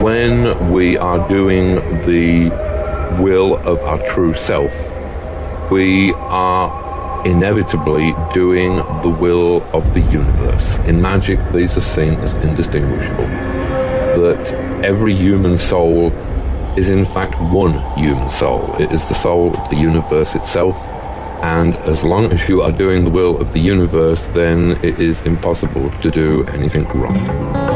When we are doing the will of our true self, we are inevitably doing the will of the universe. In magic, these are seen as indistinguishable. That every human soul is in fact one human soul. It is the soul of the universe itself, and as long as you are doing the will of the universe, then it is impossible to do anything wrong.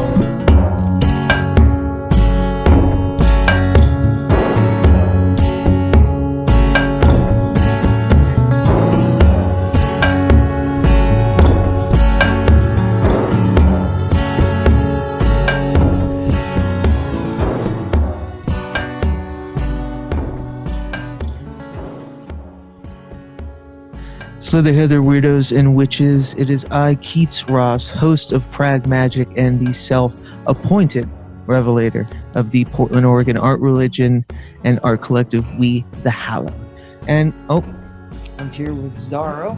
Slither Hither Weirdos and Witches, it is I, Keats Ross, host of Pragmagick and the self-appointed revelator of the Portland, Oregon art religion and art collective We the Hallowed. And, I'm here with Zaro,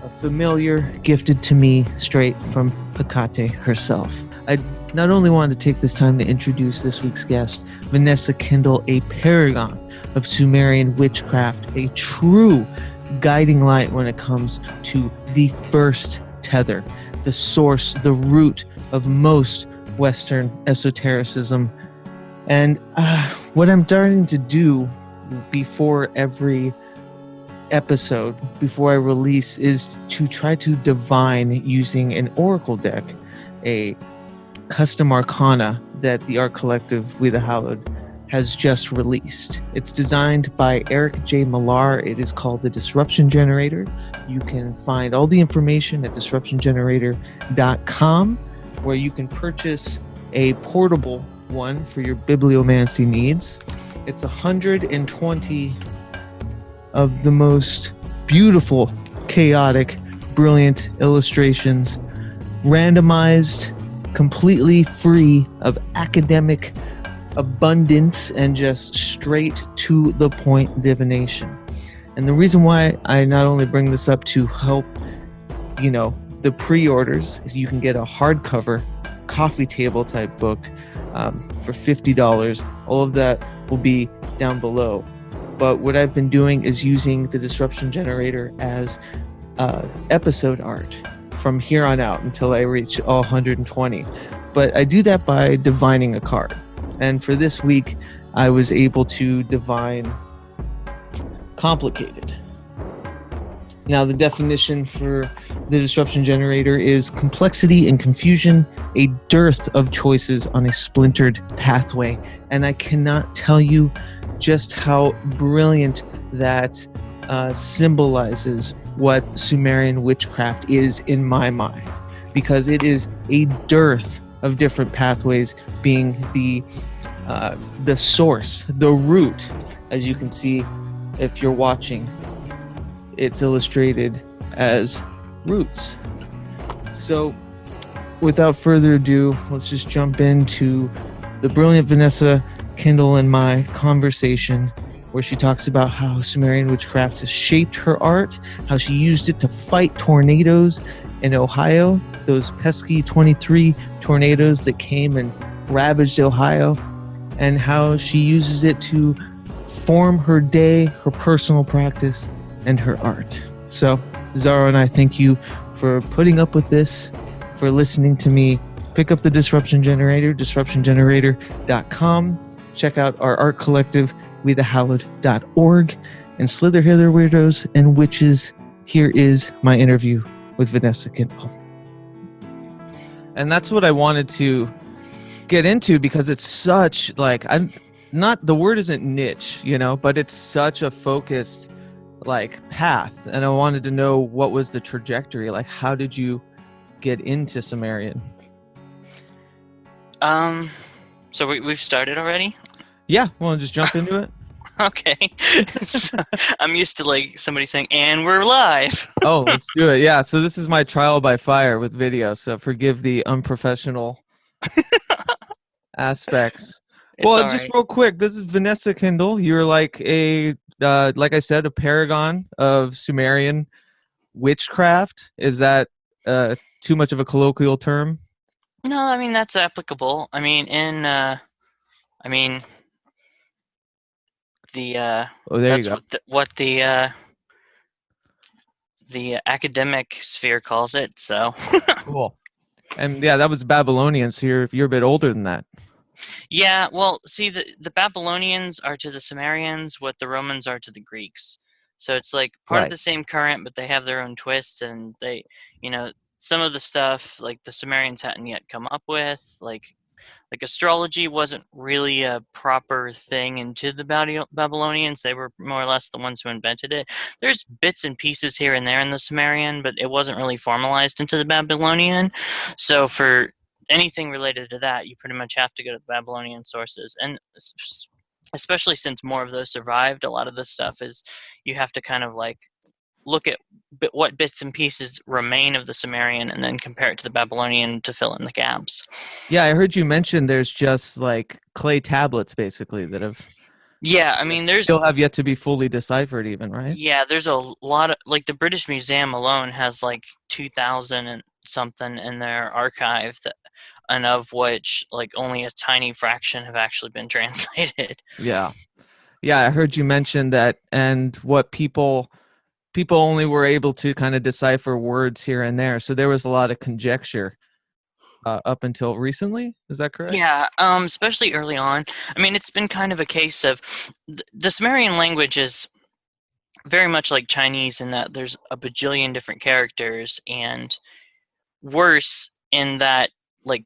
a familiar gifted to me straight from Hecate herself. I not only wanted to take this time to introduce this week's guest, Vanessa Kindell, a paragon of Sumerian witchcraft, a true guiding light when it comes to the first tether, the source, the root of most Western esotericism. And what I'm starting to do before every episode, before I release, is to try to divine using an oracle deck, a custom arcana that the art collective We the Hallowed has just released. It's designed by Eric J. Millar. It is called the Disruption Generator. You can find all the information at disruptiongenerator.com, where you can purchase a portable one for your bibliomancy needs. It's 120 of the most beautiful, chaotic, brilliant illustrations, randomized, completely free of academic abundance and just straight to the point divination. And the reason why I not only bring this up to help, the pre-orders is you can get a hardcover coffee table type book for $50. All of that will be down below. But what I've been doing is using the Disruption Generator as episode art from here on out until I reach all 120. But I do that by divining a card. And for this week, I was able to divine complicated. Now, the definition for the Disruption Generator is complexity and confusion, a dearth of choices on a splintered pathway. And I cannot tell you just how brilliant that symbolizes what Sumerian witchcraft is in my mind, because it is a dearth of different pathways being the source, the root. As you can see, if you're watching, it's illustrated as roots. So without further ado, let's just jump into the brilliant Vanessa Kindell and my conversation, where she talks about how Sumerian witchcraft has shaped her art, how she used it to fight tornadoes in Ohio, those pesky 23 tornadoes that came and ravaged Ohio, and how she uses it to form her day, her personal practice, and her art. So, Zaro and I thank you for putting up with this, for listening to me. Pick up the Disruption Generator, disruptiongenerator.com. Check out our art collective, wethehallowed.org. And Slither Hither Weirdos and Witches, here is my interview with Vanessa Kindell. And that's what I wanted to get into, because it's such the word isn't niche, but it's such a focused path. And I wanted to know, what was the trajectory? How did you get into Sumerian? So we've started already? Yeah, want to just jump into it? Okay. So, I'm used to somebody saying, and we're live. Oh, let's do it. Yeah, so this is my trial by fire with video, so forgive the unprofessional aspects. Well, just real quick, this is Vanessa Kindell. You're like I said, a paragon of Sumerian witchcraft. Is that too much of a colloquial term? No, I mean that's applicable. I mean I mean the Oh, there you that's go. what the academic sphere calls it. So Cool. And yeah, that was Babylonian, so you're a bit older than that. yeah, well, see, the Babylonians are to the Sumerians what the Romans are to the Greeks. So it's like part of Right. the same current, but they have their own twists, and they, you know, some of the stuff like the Sumerians hadn't yet come up with, like astrology wasn't really a proper thing into the Babylonians. They were more or less the ones who invented it. There's bits and pieces here and there in the Sumerian, but it wasn't really formalized into the Babylonian. So for anything related to that, you pretty much have to go to the Babylonian sources. And especially since more of those survived, a lot of the stuff is you have to kind of like look at what bits and pieces remain of the Sumerian and then compare it to the Babylonian to fill in the gaps. Yeah, I heard you mention there's just like clay tablets basically Yeah, I that mean, still have yet to be fully deciphered even, right? there's a lot of like the British Museum alone has like 2,000 and something in their archive that, and of which like only a tiny fraction have actually been translated. Yeah. Yeah, I heard you mention that, and what people only were able to kind of decipher words here and there. So there was a lot of conjecture up until recently. Is that correct? Yeah, especially early on. I mean, it's been kind of a case of the Sumerian language is very much like Chinese in that there's a bajillion different characters, and worse in that like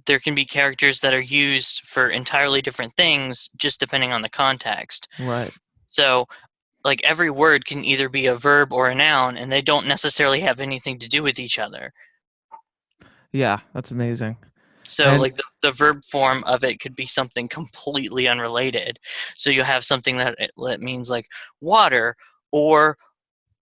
there can be characters that are used for entirely different things just depending on the context. Right. So, like every word can either be a verb or a noun, and they don't necessarily have anything to do with each other. Yeah, that's amazing. So, And like the verb form of it could be something completely unrelated. So you have something that means like water or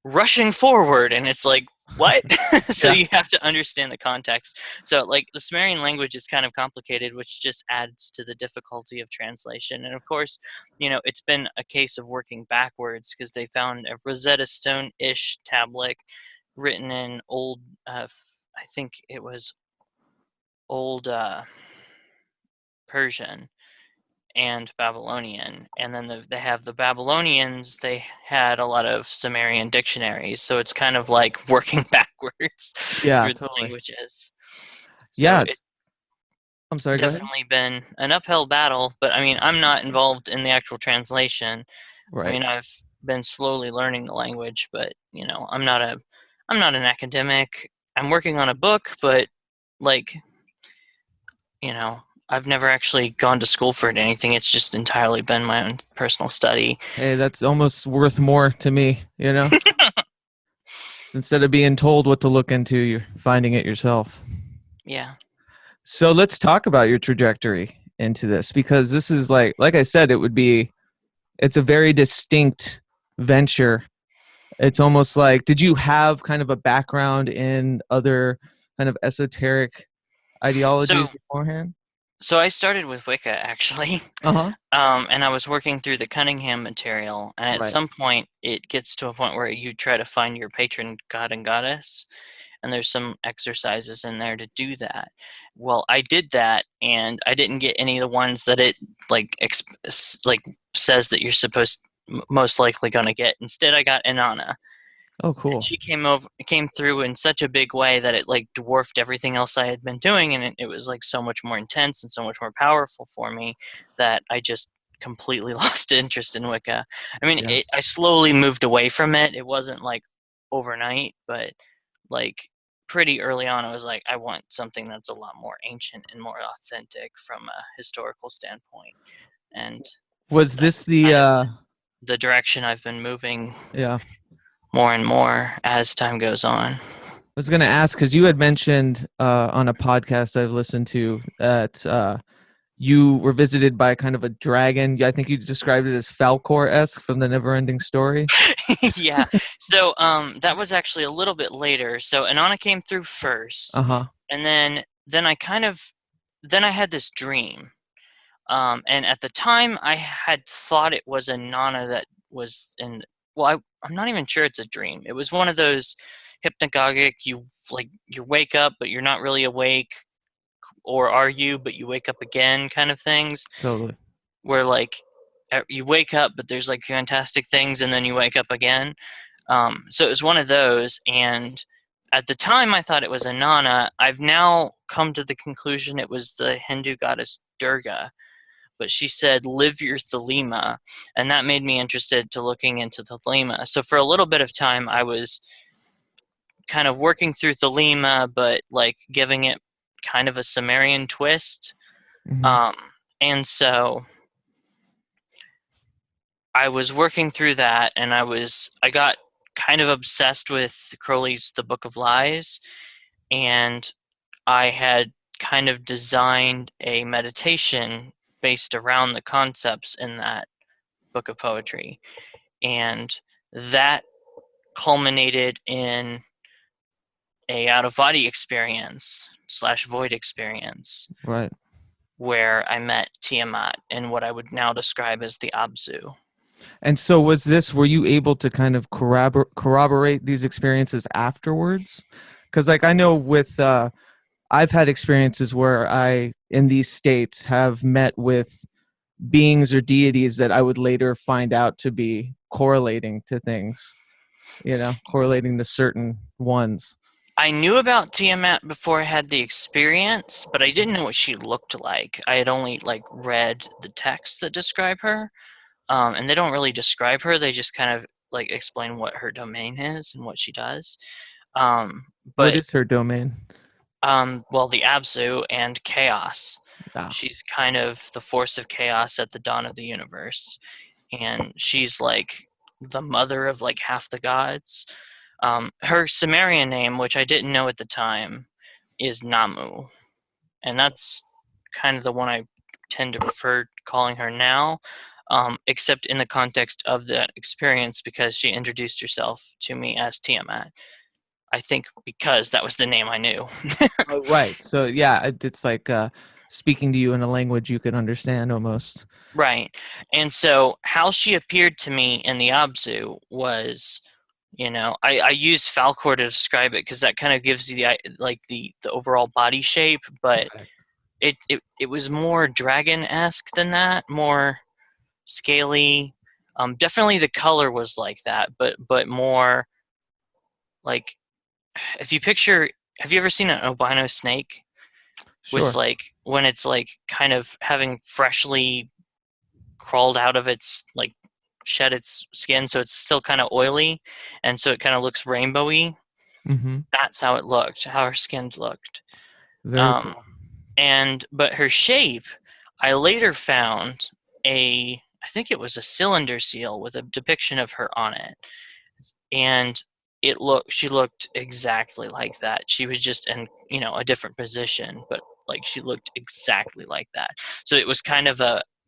rushing forward, and it's like what? So yeah, you have to understand the context. So like the Sumerian language is kind of complicated, which just adds to the difficulty of translation. And of course, it's been a case of working backwards because they found a Rosetta Stone-ish tablet written in old I think it was old Persian and Babylonian, and then they have the Babylonians. They had a lot of Sumerian dictionaries, so it's kind of like working backwards yeah, through the totally. languages. Yeah, So it's I'm sorry, go ahead. definitely been an uphill battle, but I mean, I'm not involved in the actual translation. I Right. mean, I've been slowly learning the language, but I'm not an academic. I'm working on a book, but like you know, I've never actually gone to school for anything. It's just entirely been my own personal study. Hey, that's almost worth more to me, you know? Instead of being told what to look into, you're finding it yourself. Yeah. So let's talk about your trajectory into this, because this is like I said, it's a very distinct venture. It's almost like, did you have kind of a background in other kind of esoteric So ideologies beforehand? so I started with Wicca actually. Uh-huh. And I was working through the Cunningham material, and at Right. some point it gets to a point where you try to find your patron god and goddess, and there's some exercises in there to do that. Well, I did that, and I didn't get any of the ones that it like says that you're supposed most likely going to get. Instead, I got Inanna. Oh, And cool. she came through in such a big way that it like dwarfed everything else I had been doing, and it was like so much more intense and so much more powerful for me that I just completely lost interest in Wicca. I mean, Yeah. I slowly moved away from it. It wasn't like overnight, but like pretty early on, I was like, I want something that's a lot more ancient and more authentic from a historical standpoint, and Was this that's kind of the the direction I've been moving yeah. more and more as time goes on. I was going to ask, because you had mentioned on a podcast I've listened to that you were visited by kind of a dragon. I think you described it as Falcor-esque from the Neverending Story. Yeah. So that was actually a little bit later. So Inanna came through first, Uh-huh. and then I had this dream. And at the time I had thought it was Inanna that was in I'm not even sure it's a dream. It was one of those hypnagogic, you wake up but you're not really awake or are you, but you wake up again kind of things, Totally. where like you wake up, but there's like fantastic things, and then you wake up again. So it was one of those, and at the time I thought it was Inanna. I've now come to the conclusion it was the Hindu goddess Durga, but she said live your Thelema, and that made me interested to looking into Thelema. So for a little bit of time I was kind of working through Thelema, but like giving it kind of a Sumerian twist. Mhm. And so I was working through that, and I got kind of obsessed with Crowley's The Book of Lies, and I had kind of designed a meditation based around the concepts in that book of poetry, and that culminated in a out-of-body experience / void experience Right. where I met Tiamat in what I would now describe as the Abzu. And so were you able to kind of corroborate these experiences afterwards? Because like I know with I've had experiences where I in these states have met with beings or deities that I would later find out to be correlating to things, correlating to certain ones. I knew about Tiamat before I had the experience, but I didn't know what she looked like. I had only like read the texts that describe her, and they don't really describe her. They just kind of like explain what her domain is and what she does. What But is her domain? well, the Absu and chaos. Ah, She's kind of the force of chaos at the dawn of the universe, and she's like the mother of like half the gods. Her Sumerian name, which I didn't know at the time, is Namu, and that's kind of the one I tend to prefer calling her now, except in the context of that experience because she introduced herself to me as Tiamat. I think because that was the name I knew. oh, right. So yeah, it's like speaking to you in a language you can understand almost. Right. And so how she appeared to me in the Abzu was, I use Falcor to describe it because that kind of gives you the overall body shape, but Right. it was more dragon-esque than that, more scaly. Definitely the color was like that, but more like if you picture, have you ever seen an albino snake with Sure. like when it's like kind of having freshly crawled out of its like shed its skin, so it's still kind of oily, and so it kind of looks rainbowy. Mm-hmm. That's how it looked, how her skin looked. Very Um, cool. but her shape, I later found I think it was a cylinder seal with a depiction of her on it, and she looked exactly like that. She was just in a different position, but like she looked exactly like that. So it was kind of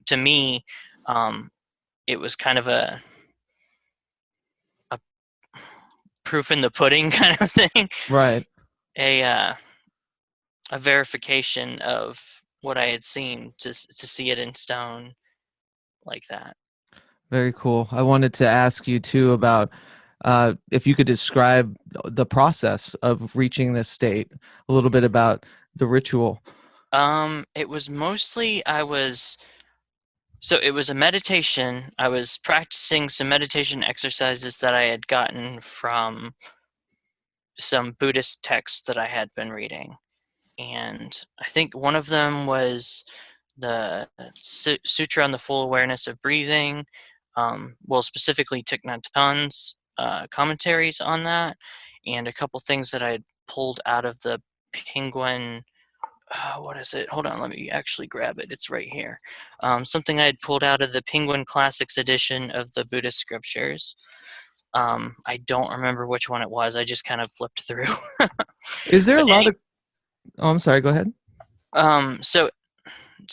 to me, um, it was kind of a proof in the pudding kind of thing, Right. a uh, a verification of what I had seen to see it in stone like that. Very cool. I wanted to ask you too about if you could describe the process of reaching this state, a little bit about the ritual. It was mostly it was a meditation. I was practicing some meditation exercises that I had gotten from some Buddhist texts that I had been reading. And I think one of them was the Sutra on the Full Awareness of Breathing, specifically Thich Nhat Hanh's commentaries on that, and a couple things that I had pulled out of the Penguin. What is it? Hold on, let me actually grab it. It's right here. Something I had pulled out of the Penguin Classics edition of the Buddhist scriptures. I don't remember which one it was. I just kind of flipped through. Is there a But lot of? Oh, I'm sorry. Go ahead. so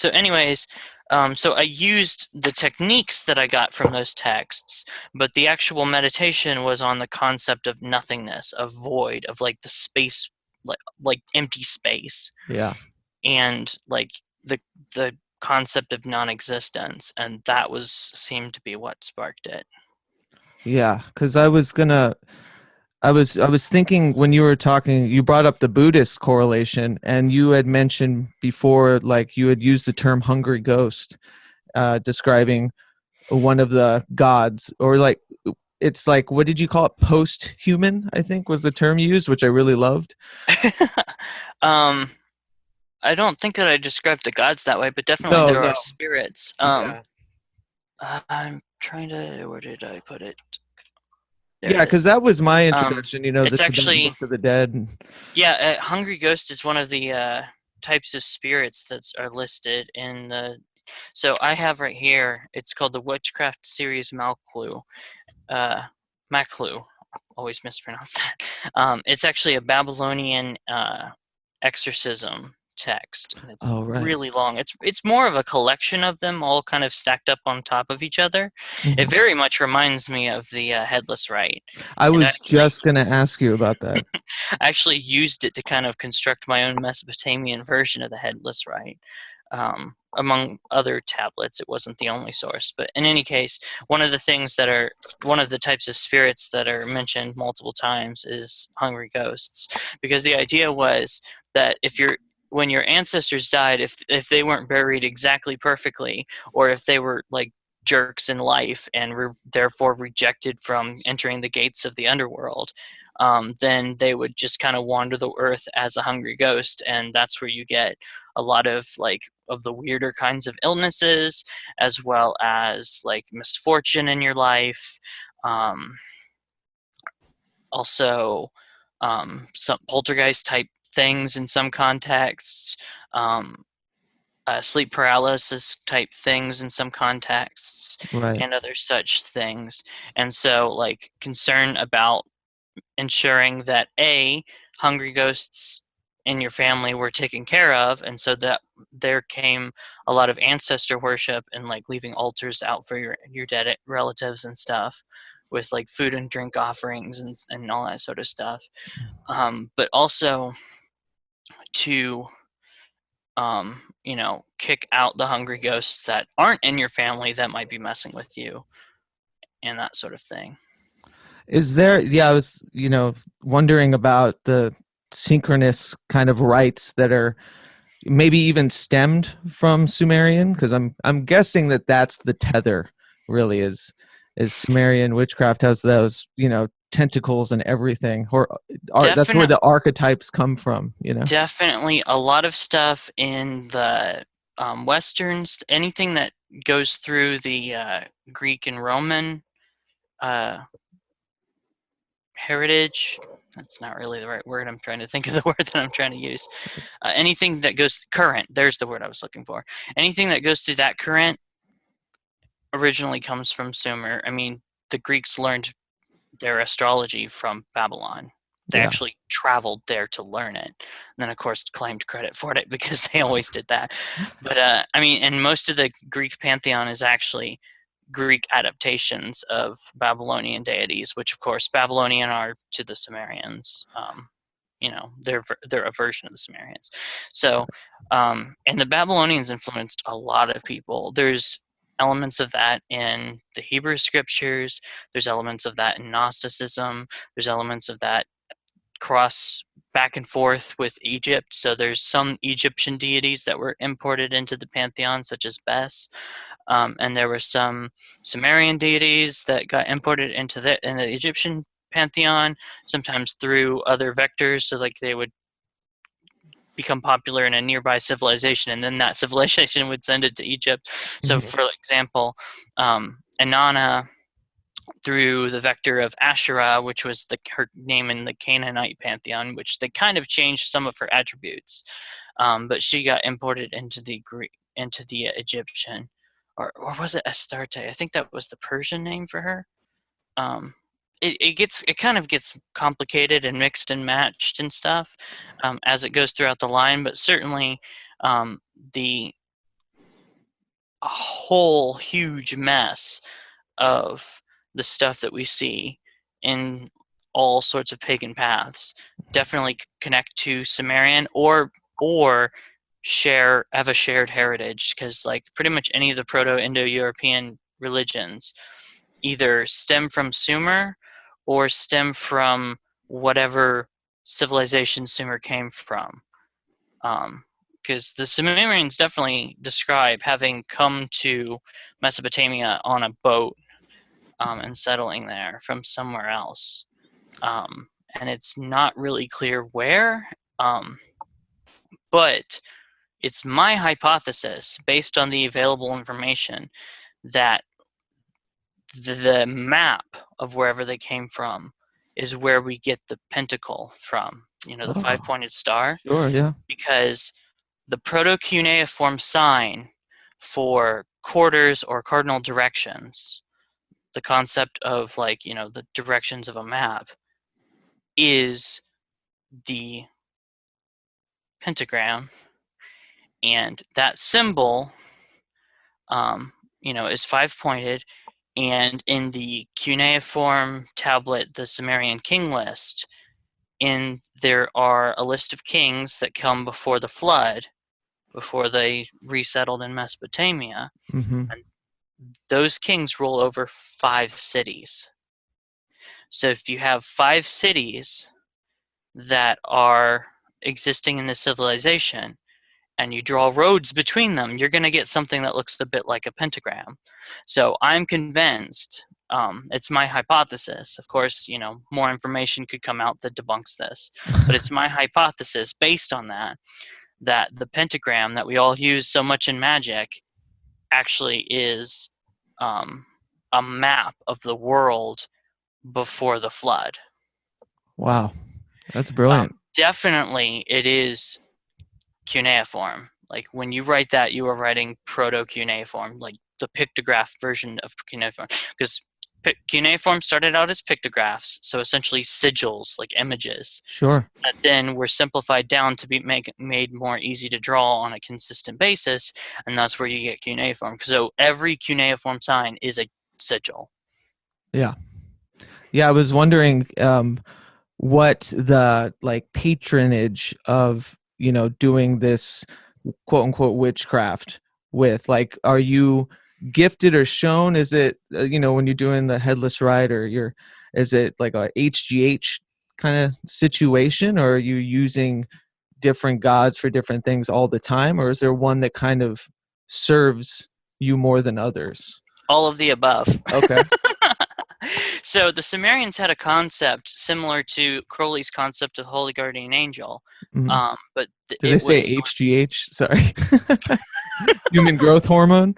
anyways, so I used the techniques that I got from those texts, but the actual meditation was on the concept of nothingness, of void, of like the space, like empty space, Yeah. and like the concept of non-existence, and that seemed to be what sparked it. Yeah. Because I was thinking when you were talking, you brought up the Buddhist correlation, and you had mentioned before, like you had used the term "hungry ghost," describing one of the gods, or like it's like, what did you call it? Post-human, I think was the term you used, which I really loved. um, I don't think that I described the gods that way, but definitely No, there no. are spirits. Yeah. I'm trying to. Where did I put it? There Yeah, it because is. that was my Um, introduction. it's To the actually Book of the Dead. yeah. Hungry ghost is one of the types of spirits that are listed in the. So I have right here. It's called the Witchcraft series Malclu. Maklu. Always mispronounce that. It's actually a Babylonian exorcism text, and it's Oh, right. really long. It's more of a collection of them all kind of stacked up on top of each other. It Mhm. very much reminds me of the Headless Rite, I and was just going to ask you about that. I actually used it to kind of construct my own Mesopotamian version of the Headless Rite. Among other tablets, it wasn't the only source, but in any case, one of the types of spirits that are mentioned multiple times is hungry ghosts, because the idea was that when your ancestors died, if they weren't buried exactly perfectly, or if they were like jerks in life and therefore rejected from entering the gates of the underworld, then they would just kind of wander the earth as a hungry ghost, and that's where you get a lot of the weirder kinds of illnesses, as well as like misfortune in your life. Um, Also, some poltergeist type things in some contexts. Um, Sleep paralysis type things in some contexts, Right. and other such things. And so, like, concern about ensuring that hungry ghosts in your family were taken care of, and so that there came a lot of ancestor worship and like leaving altars out for your dead relatives and stuff, with like food and drink offerings and all that sort of stuff. But also to kick out the hungry ghosts that aren't in your family that might be messing with you, and that sort of thing. Is there, yeah, I was, wondering about the synchronous kind of rites that are maybe even stemmed from Sumerian, because I'm guessing that that's the tether really is Sumerian witchcraft has those, tentacles and everything, or that's where Definitely. the archetypes come from. Definitely a lot of stuff in the Westerns, anything that goes through the Greek and Roman uh, heritage. That's not really the right word. I'm trying to think of the word that I'm trying to use. Anything that goes current, there's the word I was looking for. Anything that goes through that current originally comes from Sumer. I mean, the Greeks learned their astrology from Babylon. They Yeah. actually traveled there to learn it, and then of course claimed credit for it because they always did that. But I mean, and most of the Greek pantheon is actually Greek adaptations of Babylonian deities, which of course Babylonian are to the Sumerians. They're a version of the Sumerians. So, and the Babylonians influenced a lot of people. There's elements of that in the Hebrew scriptures. There's elements of that in Gnosticism. There's elements of that cross back and forth with Egypt. So there's some Egyptian deities that were imported into the pantheon, such as Bes. And there were some Sumerian deities that got imported into the Egyptian pantheon, sometimes through other vectors. So like they would become popular in a nearby civilization, and then that civilization would send it to Egypt. So, Mhm. for example, Inanna, through the vector of Asherah, which was her name in the Canaanite pantheon, which they kind of changed some of her attributes, but she got imported into the Egyptian, or was it Astarte? I think that was the Persian name for her. It kind of gets complicated and mixed and matched and stuff as it goes throughout the line, but certainly the a whole huge mess of the stuff that we see in all sorts of pagan paths definitely connect to Sumerian or have a shared heritage, because like pretty much any of the Proto-Indo-European religions either stem from Sumer or stem from whatever civilization Sumer came from. Because the Sumerians definitely describe having come to Mesopotamia on a boat and settling there from somewhere else. And it's not really clear where, but it's my hypothesis, based on the available information, that the map of wherever they came from is where we get the pentacle from, the five-pointed star. Sure, yeah. Because the proto-cuneiform sign for quarters or cardinal directions, the concept of the directions of a map, is the pentagram, and that symbol is five-pointed, and in the cuneiform tablet, the Sumerian king list, there are a list of kings that come before the flood, before they resettled in Mesopotamia. Mm-hmm. And those kings rule over 5 cities. So if you have 5 cities that are existing in this civilization, and you draw roads between them, you're going to get something that looks a bit like a pentagram. So I'm convinced, it's my hypothesis. Of course, more information could come out that debunks this, but it's my hypothesis based on that the pentagram that we all use so much in magic actually is a map of the world before the flood. Wow, that's brilliant. Definitely, it is cuneiform. Like when you write that, you are writing proto-cuneiform, like the pictograph version of cuneiform, because cuneiform started out as pictographs, so essentially sigils, like images. Sure. That then were simplified down to be made more easy to draw on a consistent basis, and that's where you get cuneiform. So every cuneiform sign is a sigil. Yeah. I was wondering what the patronage of doing this quote unquote witchcraft with, are you gifted or shown? Is it when you're doing the headless rider, is it like a HGH kind of situation, or are you using different gods for different things all the time, or is there one that kind of serves you more than others? All of the above. Okay. So the Sumerians had a concept similar to Crowley's concept of the Holy Guardian Angel. Mm-hmm. But Did they say HGH? Sorry. Human growth hormone?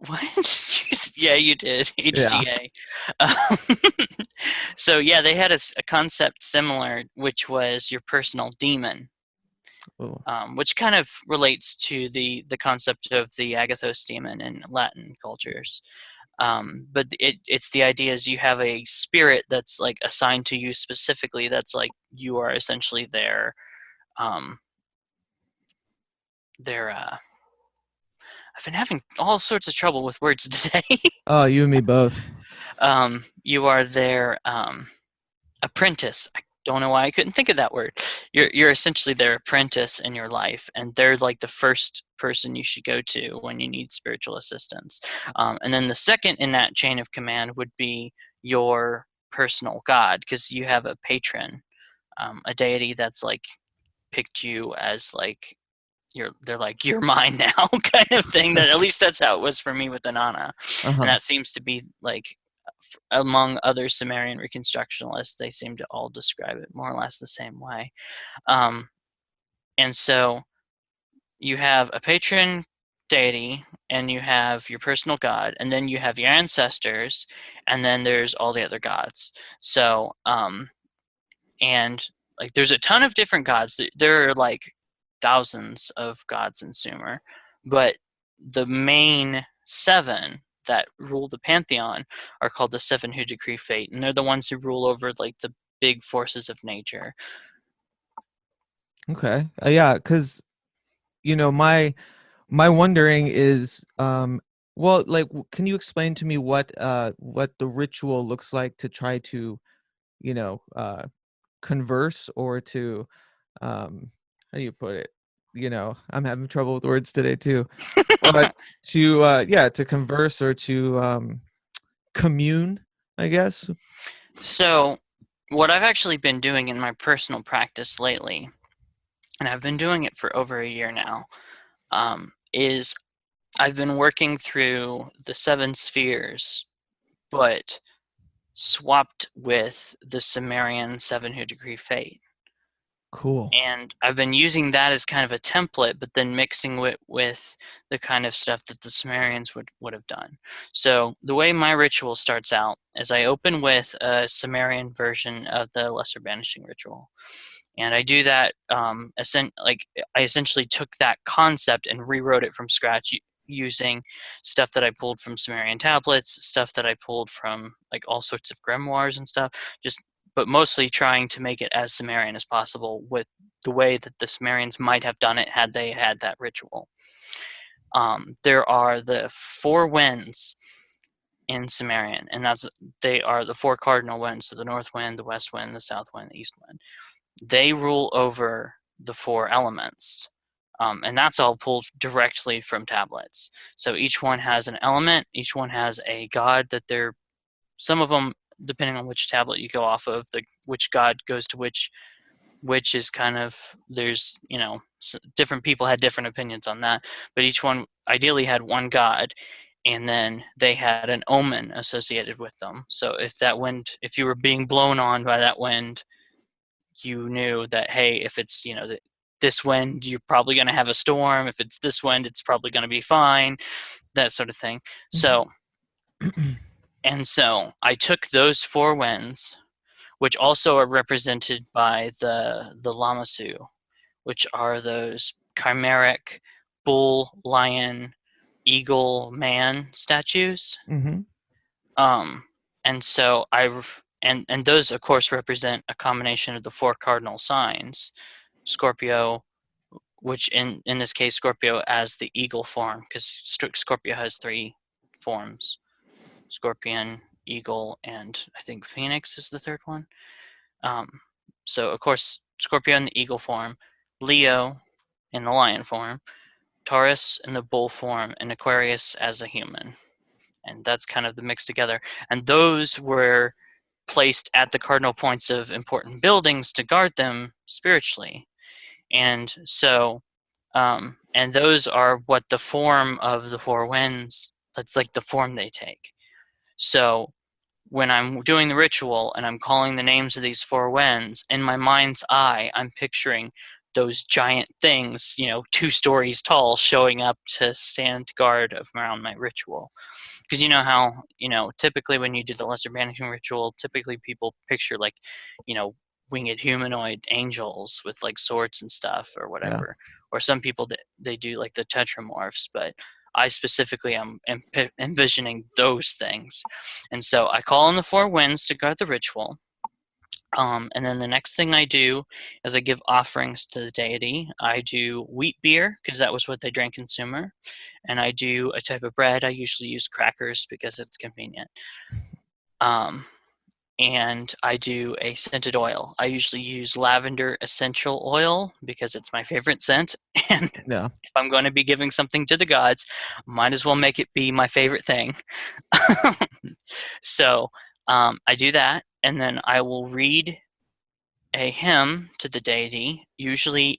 What? Yeah, you did. HGA. Yeah. So yeah, they had a concept similar, which was your personal demon. Which kind of relates to the concept of the Agathos demon in Latin cultures. But it's the idea is you have a spirit that's like assigned to you specifically, that's like you are essentially their I've been having all sorts of trouble with words today. Oh, you and me both. You are their apprentice. I don't know why I couldn't think of that word. You're essentially their apprentice in your life, and they're like the first person you should go to when you need spiritual assistance. And then the second in that chain of command would be your personal god, because you have a patron, a deity that's like picked you as like they're like, you're mine now kind of thing. That at least that's how it was for me with Inanna. And that seems to be like, among other Sumerian reconstructionists, they seem to all describe it more or less the same way. And so you have a patron deity, and you have your personal god, and then you have your ancestors, and then there's all the other gods. So and like there's a ton of different gods. There are like thousands of gods in Sumer, but the main 7 that rule the pantheon are called the 7 who decree fate, and they're the ones who rule over like the big forces of nature. Okay. Yeah, because my wondering is, well, like, can you explain to me what the ritual looks like to try to converse, or to how do you put it? I'm having trouble with words today too. But to converse, or to commune, I guess. So what I've actually been doing in my personal practice lately, and I've been doing it for over a year now, is I've been working through the 7 spheres, but swapped with the Sumerian 7 who decree fate. Cool. And I've been using that as kind of a template, but then mixing it with the kind of stuff that the Sumerians would have done. So the way my ritual starts out is I open with a Sumerian version of the Lesser Banishing Ritual. And I do that, I essentially took that concept and rewrote it from scratch using stuff that I pulled from Sumerian tablets, stuff that I pulled from like all sorts of grimoires and stuff, but mostly trying to make it as Sumerian as possible with the way that the Sumerians might have done it had they had that ritual. There are the 4 winds in Sumerian, and they are the 4 cardinal winds, so the north wind, the west wind, the south wind, the east wind. They rule over the 4 elements, and that's all pulled directly from tablets. So each one has an element, each one has a god that they're, some of them, depending on which tablet you go off of, which god goes to which is kind of, there's, different people had different opinions on that, but each one ideally had one god, and then they had an omen associated with them. So if you were being blown on by that wind, you knew that, hey, if it's, this wind, you're probably going to have a storm. If it's this wind, it's probably going to be fine, that sort of thing. So, and so I took those 4 winds, which also are represented by the Lamasu, which are those chimeric bull, lion, eagle, man statues. Mm-hmm. And so and those of course represent a combination of the 4 cardinal signs, Scorpio, which in this case Scorpio as the eagle form, because Scorpio has 3 forms: Scorpion, Eagle, and I think Phoenix is the 3rd one. So of course Scorpio in the eagle form, Leo in the lion form, Taurus in the bull form, and Aquarius as a human. And that's kind of the mix together. And those were placed at the cardinal points of important buildings to guard them spiritually. And so, and those are what the form of the 4 winds, that's like the form they take. So when I'm doing the ritual and I'm calling the names of these 4 winds, in my mind's eye, I'm picturing those giant things, 2 stories tall, showing up to stand guard around my ritual. Because you know how, typically when you do the Lesser Banishing Ritual, typically people picture like, winged humanoid angels with like swords and stuff or whatever. Yeah. Or some people, they do like the tetramorphs, but I specifically am envisioning those things. And so I call on the 4 winds to guard the ritual. And then the next thing I do is I give offerings to the deity. I do wheat beer, because that was what they drank in Sumer. And I do a type of bread. I usually use crackers because it's convenient. And I do a scented oil. I usually use lavender essential oil because it's my favorite scent. And if I'm going to be giving something to the gods, might as well make it be my favorite thing. So I do that, and then I will read a hymn to the deity. Usually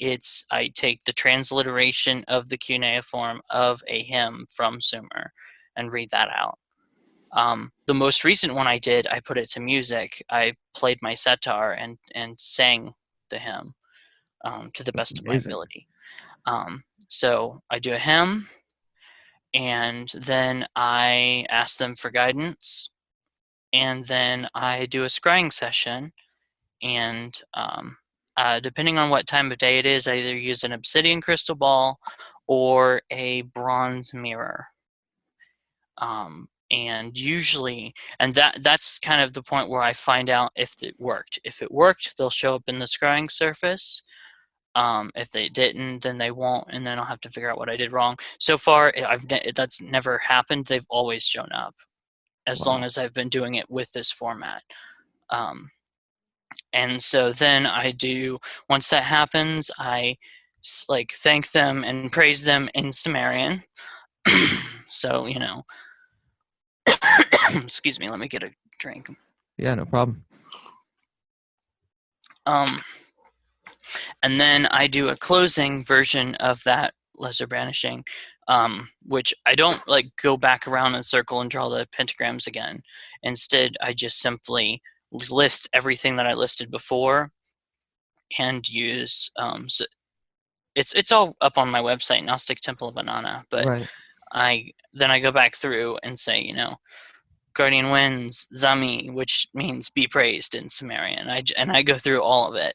I take the transliteration of the cuneiform of a hymn from Sumer and read that out. The most recent one I did, I put it to music. I played my setar and sang the hymn to the best of my ability. So I do a hymn, and then I ask them for guidance, and then I do a scrying session, and depending on what time of day it is, I either use an obsidian crystal ball or a bronze mirror. And usually, and that's kind of the point where I find out if it worked. If it worked, they'll show up in the scrying surface. If they didn't, then they won't, and then I'll have to figure out what I did wrong. So far, that's never happened. They've always shown up, as long as I've been doing it with this format. And so then once that happens, I thank them and praise them in Sumerian. So, excuse me, let me get a drink. Yeah, no problem. Um, and then I do a closing version of that lesser banishing, which I don't like go back around in a circle and draw the pentagrams again. Instead, I just simply list everything that I listed before and use so it's all up on my website, Gnostic Temple of Inanna, but Right. I go back through and say, Guardian Winds, Zami, which means be praised in Sumerian. I go through all of it.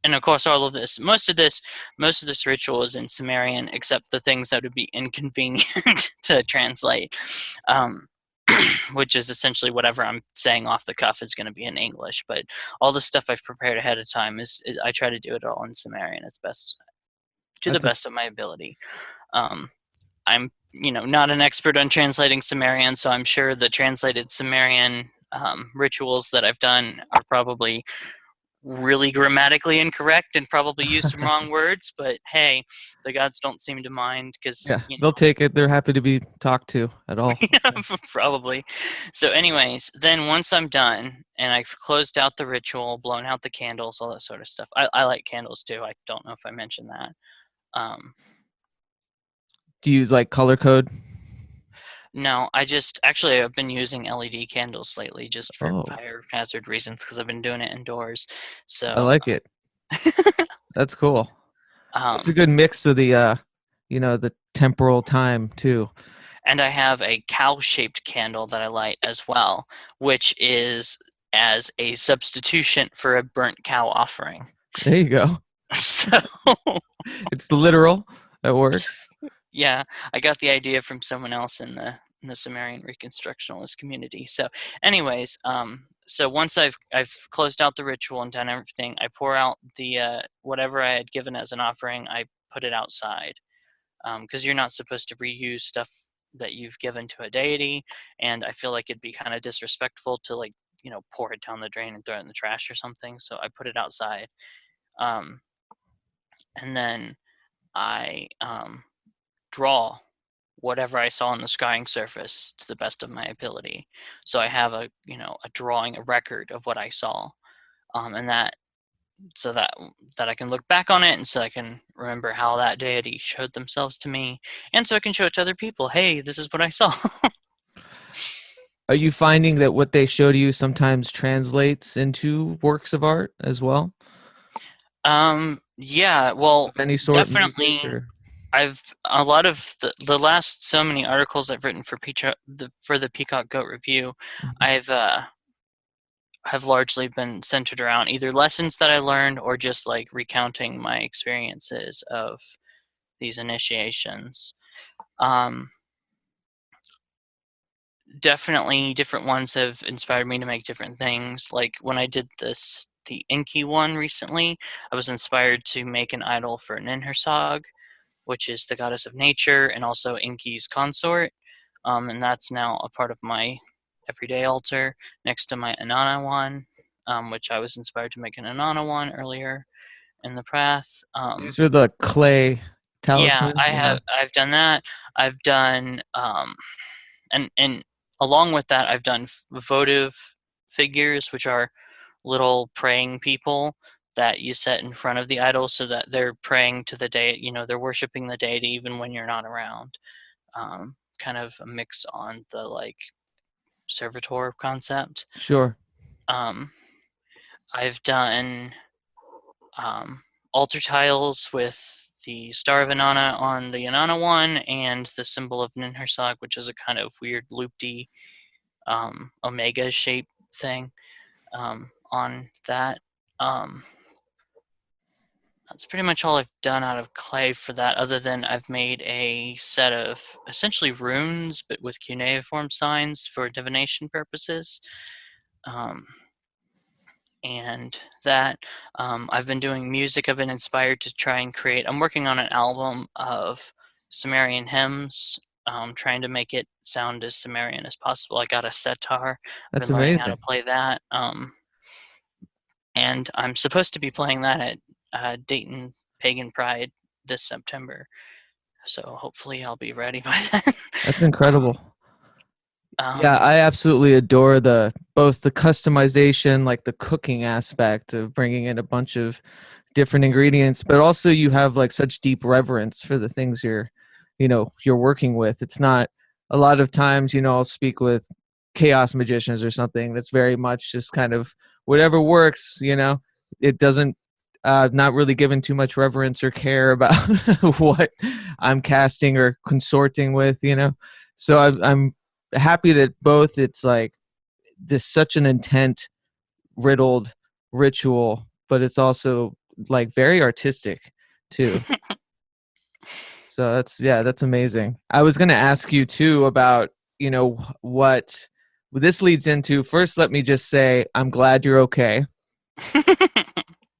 And of course all of this. Most of this ritual is in Sumerian, except the things that would be inconvenient to translate. Which is essentially whatever I'm saying off the cuff is going to be in English, but all the stuff I've prepared ahead of time I try to do it all in Sumerian as best to the best of my ability. I'm not an expert on translating Sumerian, so I'm sure the translated Sumerian rituals that I've done are probably really grammatically incorrect and probably use some wrong words, but hey, the gods don't seem to mind because they'll take it. They're happy to be talked to at all. Probably. So anyways, then once I'm done and I've closed out the ritual, blown out the candles, all that sort of stuff. I like candles too. I don't know if I mentioned that. Do you use like color code? No, I've been using LED candles lately just for fire hazard reasons because I've been doing it indoors. So I like it. That's cool. It's a good mix of the the temporal time too. And I have a cow-shaped candle that I light as well, which is as a substitution for a burnt cow offering. There you go. So it's literal. That works. Yeah, I got the idea from someone else in the Sumerian Reconstructionalist community. So, anyways, so once I've closed out the ritual and done everything, I pour out the whatever I had given as an offering. I put it outside because you're not supposed to reuse stuff that you've given to a deity, and I feel like it'd be kind of disrespectful to pour it down the drain and throw it in the trash or something. So I put it outside, and then I draw whatever I saw on the scrying surface to the best of my ability. So I have a drawing, a record of what I saw, and that I can look back on it, and so I can remember how that deity showed themselves to me, and so I can show it to other people. Hey, this is what I saw. Are you finding that what they show to you sometimes translates into works of art as well? Yeah, well, of any sort, definitely. I've a lot of the last so many articles I've written for the Peacock Goat Review, Mm-hmm. have largely been centered around either lessons that I learned or just like recounting my experiences of these initiations. Definitely different ones have inspired me to make different things. Like when I did the Inky one recently, I was inspired to make an idol for Ninhursag, which is the goddess of nature and also Inky's consort. And that's now a part of my everyday altar next to my Inanna one, which I was inspired to make an Inanna one earlier in the Prath. These are the clay talismans? Yeah, I've done that. I've done, and along with that, I've done votive figures, which are little praying people that you set in front of the idol so that they're praying to the deity, they're worshiping the deity even when you're not around. Kind of a mix on the like servitor concept. Sure. I've done altar tiles with the Star of Inanna on the Inanna one and the symbol of Ninhursag, which is a kind of weird loopy omega shape thing on that. That's pretty much all I've done out of clay for that, other than I've made a set of essentially runes, but with cuneiform signs for divination purposes. And that I've been doing music. I've been inspired to try and create. I'm working on an album of Sumerian hymns, trying to make it sound as Sumerian as possible. I got a setar. That's been learning amazing. how to play that. And I'm supposed to be playing that at Dayton Pagan Pride this September. So hopefully I'll be ready by then. That's incredible. Yeah, I absolutely adore both the customization, like the cooking aspect of bringing in a bunch of different ingredients, but also you have like such deep reverence for the things you're working with. It's not a lot of times, I'll speak with chaos magicians or something that's very much just kind of whatever works, it doesn't not really given too much reverence or care about what I'm casting or consorting with, So I'm happy that both it's like this such an intent riddled ritual, but it's also like very artistic too. So that's amazing. I was going to ask you too about, what this leads into. First, let me just say I'm glad you're okay.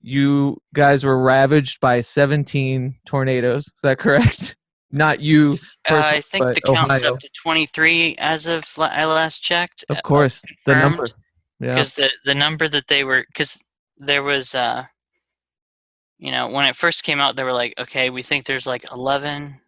You guys were ravaged by 17 tornadoes. Is that correct? Not you I personally, think but the count's Ohio. up to 23 as of I last checked. Of course, the number. Confirmed, Yeah. because the number that they were, because there was when it first came out, they were like, okay, we think there's like 11,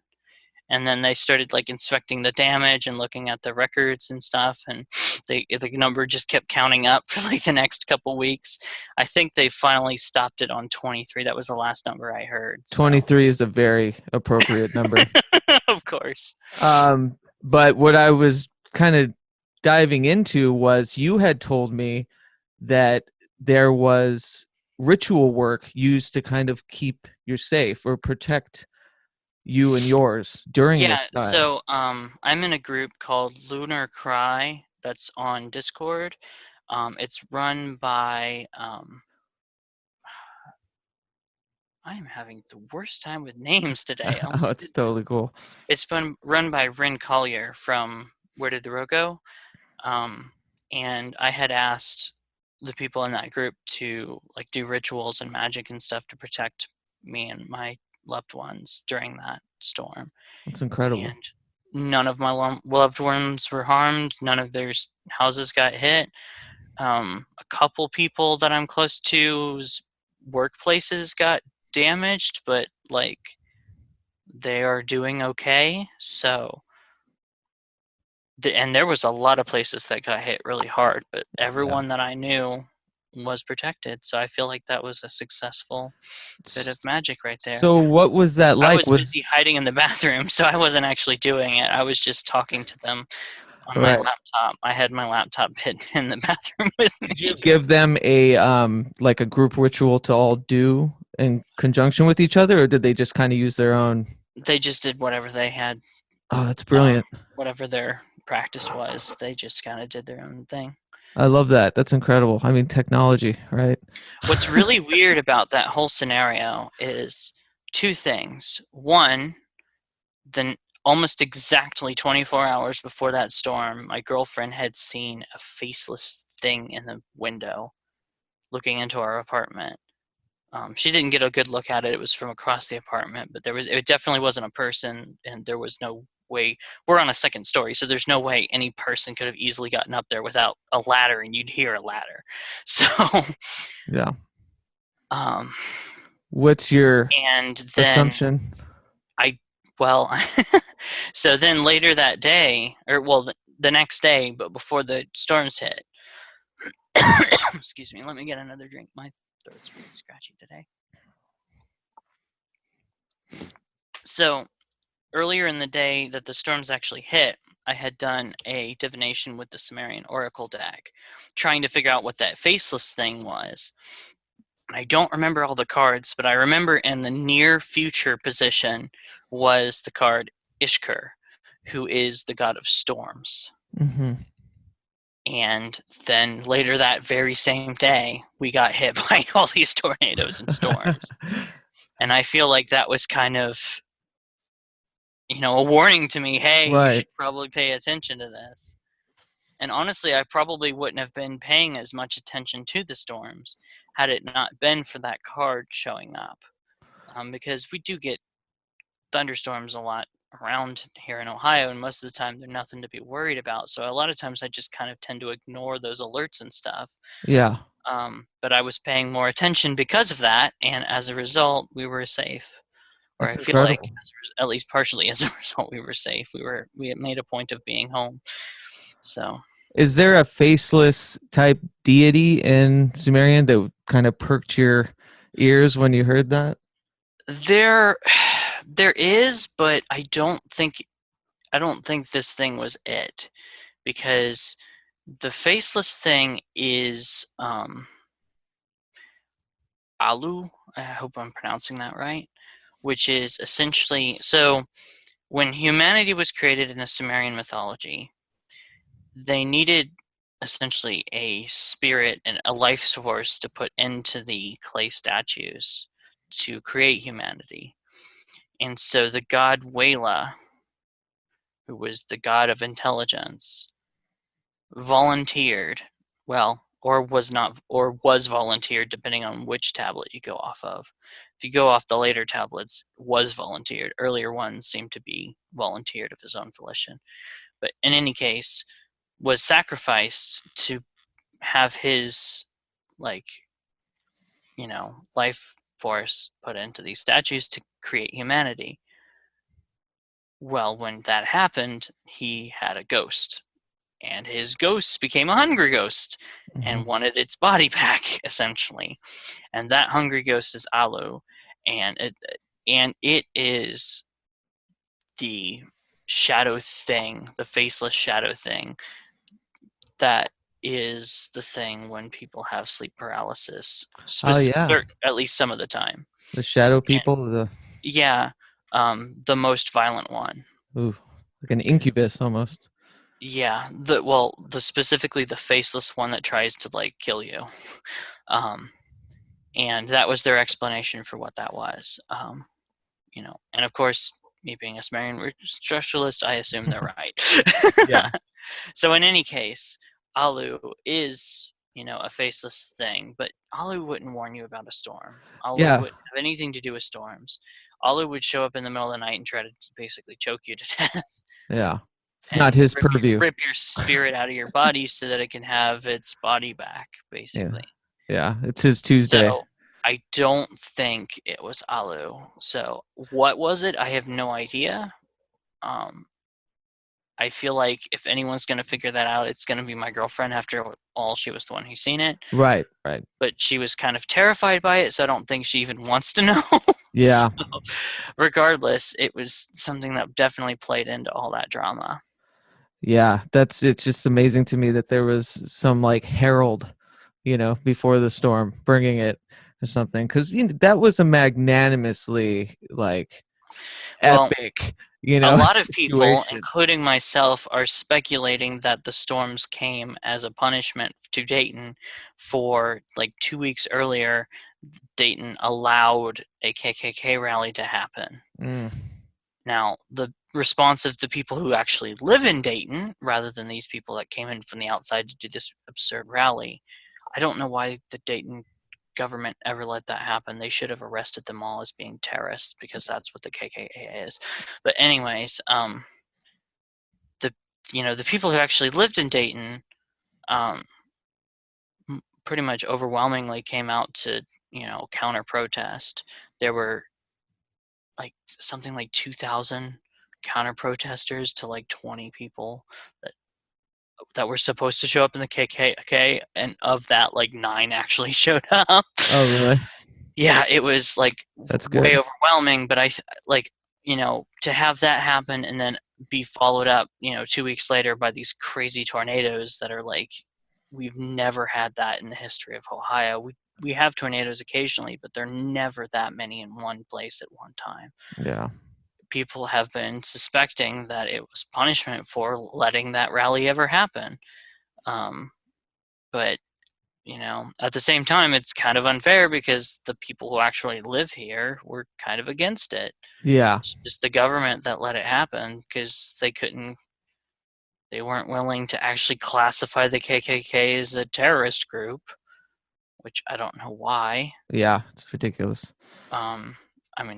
and then they started like inspecting the damage and looking at the records and stuff, and the number just kept counting up for like the next couple weeks. I think they finally stopped it on 23. That was the last number I heard. So. 23 is a very appropriate number. Of course. But what I was kind of diving into was you had told me that there was ritual work used to kind of keep you safe or protect you and yours during Yeah, this time. so I'm in a group called Lunar Cry that's on Discord. It's run by I'm having the worst time with names today. Oh Oh, my it's goodness. totally cool. It's been run by Rin Collier from Where Did the Row Go? And I had asked the people in that group to like do rituals and magic and stuff to protect me and my loved ones during that storm. It's incredible. And none of my loved ones were harmed. None of their houses got hit. A couple people that I'm close to's workplaces got damaged, but like they are doing okay. So, and there was a lot of places that got hit really hard, but everyone that I knew was protected. So I feel like that was a successful bit of magic right there. So what was that I like? was busy hiding in the bathroom, so I wasn't actually doing it. I was just talking to them on my laptop. I had my laptop hidden in the bathroom with me. Did you give them a like a group ritual to all do in conjunction with each other, or did they just kind of use their own? They just did whatever they had. Oh, that's brilliant. Whatever their practice was, they just kind of did their own thing. I love that. That's incredible. I mean, technology, right? What's really weird about that whole scenario is two things. One, then almost exactly 24 hours before that storm, my girlfriend had seen a faceless thing in the window looking into our apartment. She didn't get a good look at it. It was from across the apartment, but it definitely wasn't a person, and there was no way. We're on a second story, so there's no way any person could have easily gotten up there without a ladder, and you'd hear a ladder. So, yeah. What's your and then assumption? So then later that day, or the next day, but before the storms hit. Excuse me. Let me get another drink. My throat's really scratchy today. So earlier in the day that the storms actually hit, I had done a divination with the Sumerian Oracle deck, trying to figure out what that faceless thing was. I don't remember all the cards, but I remember in the near future position was the card Ishkur, who is the god of storms. Mm-hmm. And then later that very same day, we got hit by all these tornadoes and storms. And I feel like that was kind of, a warning to me, hey, you should probably pay attention to this. And honestly, I probably wouldn't have been paying as much attention to the storms had it not been for that card showing up. Because we do get thunderstorms a lot around here in Ohio, and most of the time they're nothing to be worried about. So a lot of times I just kind of tend to ignore those alerts and stuff. Yeah. But I was paying more attention because of that, and as a result, we were safe. Or That's I feel incredible. like, at least partially as a result, we were safe. We had made a point of being home. So Is there a faceless type deity in Sumerian that kind of perked your ears when you heard that? there is, but I don't think this thing was it, because the faceless thing is Alu. I hope I'm pronouncing that right, which is essentially, so when humanity was created in the Sumerian mythology, they needed essentially a spirit and a life source to put into the clay statues to create humanity. And so the god Wela, who was the god of intelligence, volunteered, well, or was volunteered, depending on which tablet you go off of. If you go off the later tablets, was volunteered. Earlier ones seem to be volunteered of his own volition. But in any case, was sacrificed to have his, like, life force put into these statues to create humanity. Well, when that happened, he had a ghost, and his ghost became a hungry ghost and wanted its body back, essentially. And that hungry ghost is Alu, and it is the shadow thing, the faceless shadow thing, that is the thing when people have sleep paralysis. At least some of the time. The shadow people, Yeah, the most violent one. Ooh, like an incubus almost. Yeah, specifically the faceless one that tries to like kill you. And that was their explanation for what that was. And of course, me being a Sumerian structuralist, I assume they're right. Yeah. So in any case, Alu is, a faceless thing, but Alu wouldn't warn you about a storm. Alu wouldn't have anything to do with storms. Alu would show up in the middle of the night and try to basically choke you to death. Yeah. It's not his purview. Rip your spirit out of your body so that it can have its body back, basically. Yeah, it's his Tuesday. So I don't think it was Alu. So what was it? I have no idea. I feel like if anyone's going to figure that out, it's going to be my girlfriend. After all, she was the one who's seen it. Right. But she was kind of terrified by it, so I don't think she even wants to know. Yeah. So, regardless, it was something that definitely played into all that drama. Yeah, it's just amazing to me that there was some like herald, before the storm bringing it or something, because that was a magnanimously epic, a lot of people, situation. including myself, are speculating that the storms came as a punishment to Dayton for 2 weeks earlier. Dayton allowed a KKK rally to happen. Now, the response of the people who actually live in Dayton, rather than these people that came in from the outside to do this absurd rally, I don't know why the Dayton government ever let that happen. They should have arrested them all as being terrorists, because that's what the KKK is. But anyways, the people who actually lived in Dayton, pretty much overwhelmingly came out to counter protest. There were something like 2,000 counter protesters to 20 people that were supposed to show up in the KKK, and of that 9 actually showed up. Oh, really? Yeah, it was that's good. Way overwhelming, but I to have that happen and then be followed up 2 weeks later by these crazy tornadoes that are we've never had that in the history of Ohio. We have tornadoes occasionally, but they're never that many in one place at one time. Yeah. People have been suspecting that it was punishment for letting that rally ever happen. But, at the same time, it's kind of unfair because the people who actually live here were kind of against it. Yeah. It's just the government that let it happen because they weren't willing to actually classify the KKK as a terrorist group, which I don't know why. Yeah, it's ridiculous.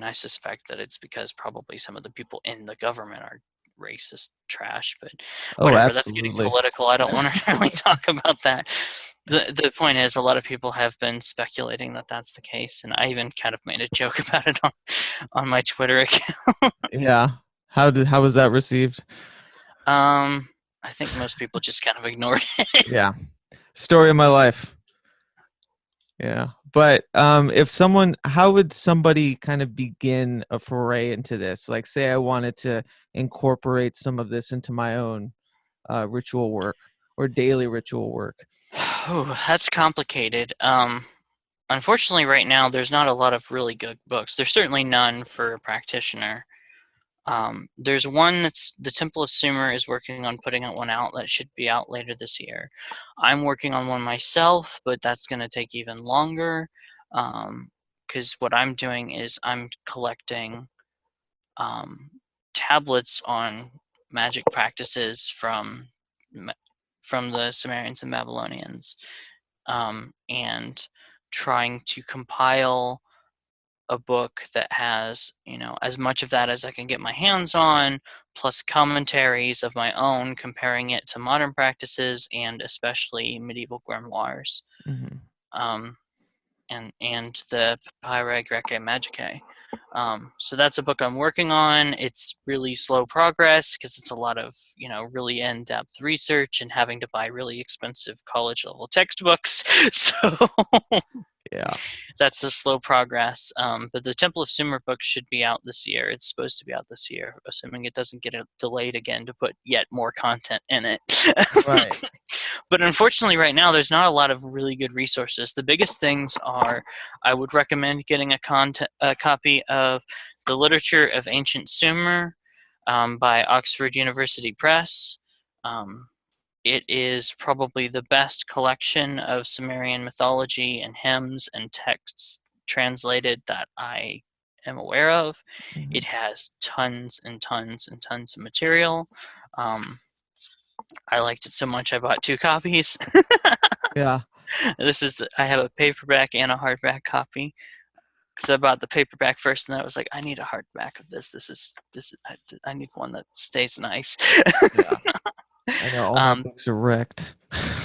I suspect that it's because probably some of the people in the government are racist trash, but whatever. Absolutely. That's getting political. I don't want to really talk about that. The point is, a lot of people have been speculating that that's the case, and I even kind of made a joke about it on my Twitter account. Yeah. How was that received? I think most people just kind of ignored it. Yeah. Story of my life. Yeah. But how would somebody kind of begin a foray into this? Like, say I wanted to incorporate some of this into my own ritual work or daily ritual work. Oh, that's complicated. Unfortunately, right now, there's not a lot of really good books. There's certainly none for a practitioner. There's one that's the Temple of Sumer is working on putting one out that should be out later this year. I'm working on one myself, but that's going to take even longer because what I'm doing is I'm collecting tablets on magic practices from the Sumerians and Babylonians, and trying to compile a book that has, as much of that as I can get my hands on, plus commentaries of my own, comparing it to modern practices and especially medieval grimoires, Mm-hmm. and the Pragmagick Magicke. So that's a book I'm working on. It's really slow progress because it's a lot of, really in-depth research and having to buy really expensive college-level textbooks. So Yeah. that's a slow progress. But the Temple of Sumer book should be out this year. It's supposed to be out this year, assuming it doesn't get delayed again to put yet more content in it. Right. But unfortunately, right now, there's not a lot of really good resources. The biggest things are, I would recommend getting a copy of The Literature of Ancient Sumer by Oxford University Press. It is probably the best collection of Sumerian mythology and hymns and texts translated that I am aware of. Mm-hmm. It has tons and tons and tons of material. I liked it so much I bought 2 copies. Yeah. I have a paperback and a hardback copy because I bought the paperback first, and I was like, I need a hardback of this. I need one that stays nice. Yeah. I know all my books are wrecked.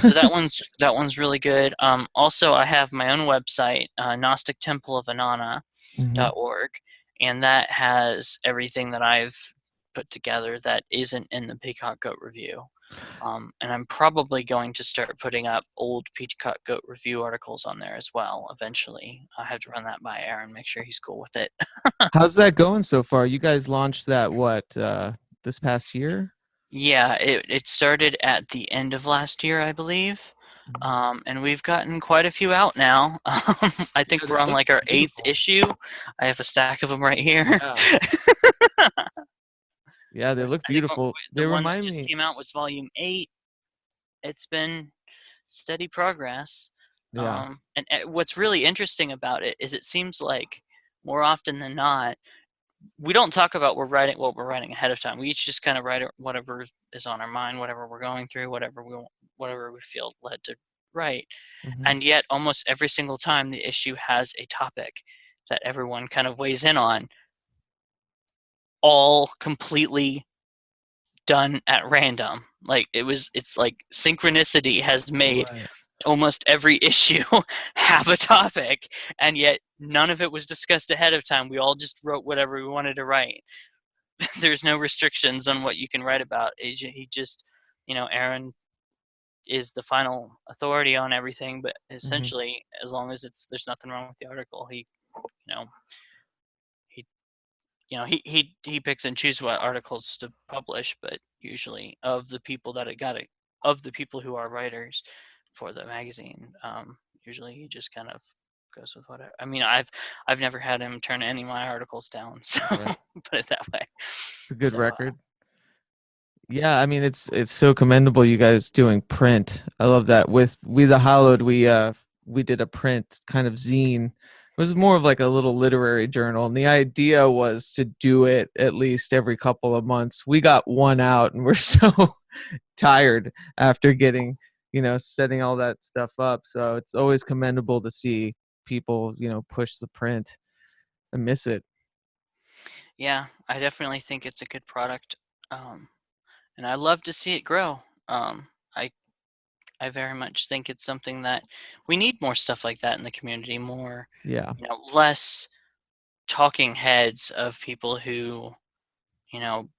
So that one's really good. Also, I have my own website, gnostictempleofinanna.org, and that has everything that I've put together that isn't in the Peacock Goat Review. And I'm probably going to start putting up old Peacock Goat Review articles on there as well eventually. I have to run that by Aaron, make sure he's cool with it. How's that going so far? You guys launched that this past year? Yeah, it started at the end of last year, I believe. And we've gotten quite a few out now. I think we're on like our 8th issue. I have a stack of them right here. Yeah, yeah, they look beautiful. The They one that remind just me. came out was volume 8. It's been steady progress. Yeah. And what's really interesting about it is it seems like more often than not, we don't talk about what we're writing ahead of time. We each just kind of write whatever is on our mind, whatever we're going through, whatever we feel led to write. Mm-hmm. And yet almost every single time the issue has a topic that everyone kind of weighs in on, all completely done at random. Like it's like synchronicity has made almost every issue have a topic, and yet none of it was discussed ahead of time. We all just wrote whatever we wanted to write. There's no restrictions on what you can write about. He just, Aaron is the final authority on everything, but essentially, as long as there's nothing wrong with the article, he picks and chooses what articles to publish, but usually of the people who are writers for the magazine, usually he just kind of goes with whatever. I mean, I've never had him turn any of my articles down, so put it that way. It's a good record. Yeah, I mean it's so commendable you guys doing print. I love that. With We the Hallowed, we did a print kind of zine. It was more of like a little literary journal, and the idea was to do it at least every couple of months. We got one out, and we're so tired after getting, setting all that stuff up. So it's always commendable to see people, push the print. I miss it. Yeah, I definitely think it's a good product. And I love to see it grow. I very much think it's something that we need more stuff like that in the community. More, less talking heads of people who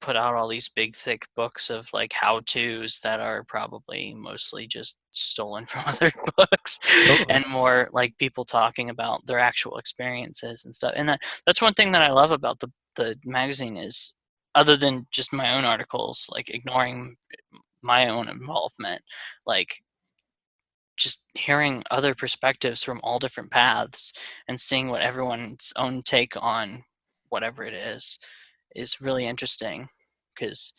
put out all these big thick books of like how-tos that are probably mostly just stolen from other books. Totally. And more like people talking about their actual experiences and stuff. And that's one thing that I love about the magazine is, other than just my own articles, like ignoring my own involvement, like just hearing other perspectives from all different paths and seeing what everyone's own take on whatever it is really interesting, because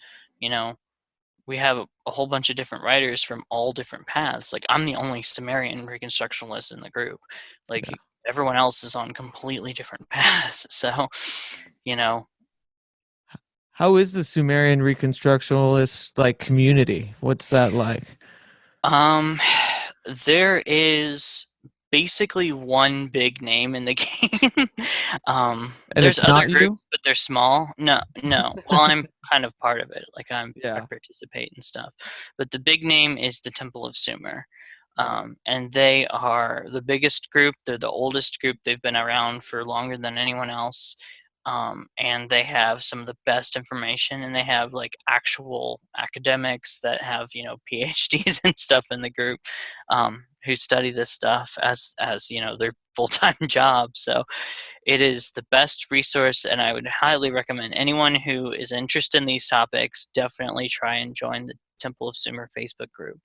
we have a whole bunch of different writers from all different paths. Like, I'm the only Sumerian reconstructionalist in the group. Like, Yeah. everyone else is on completely different paths. So How is the Sumerian reconstructionalist like community? What's that like? There is basically one big name in the game. And There's it's not other you? groups, but they're small. No. Well, I'm kind of part of it. Like, I Yeah. participate and stuff. But the big name is the Temple of Sumer. And they are the biggest group. They're the oldest group. They've been around for longer than anyone else. And they have some of the best information, and they have like actual academics that have PhDs and stuff in the group, who study this stuff as their full-time job. So it is the best resource, and I would highly recommend anyone who is interested in these topics definitely try and join the Temple of Sumer Facebook group.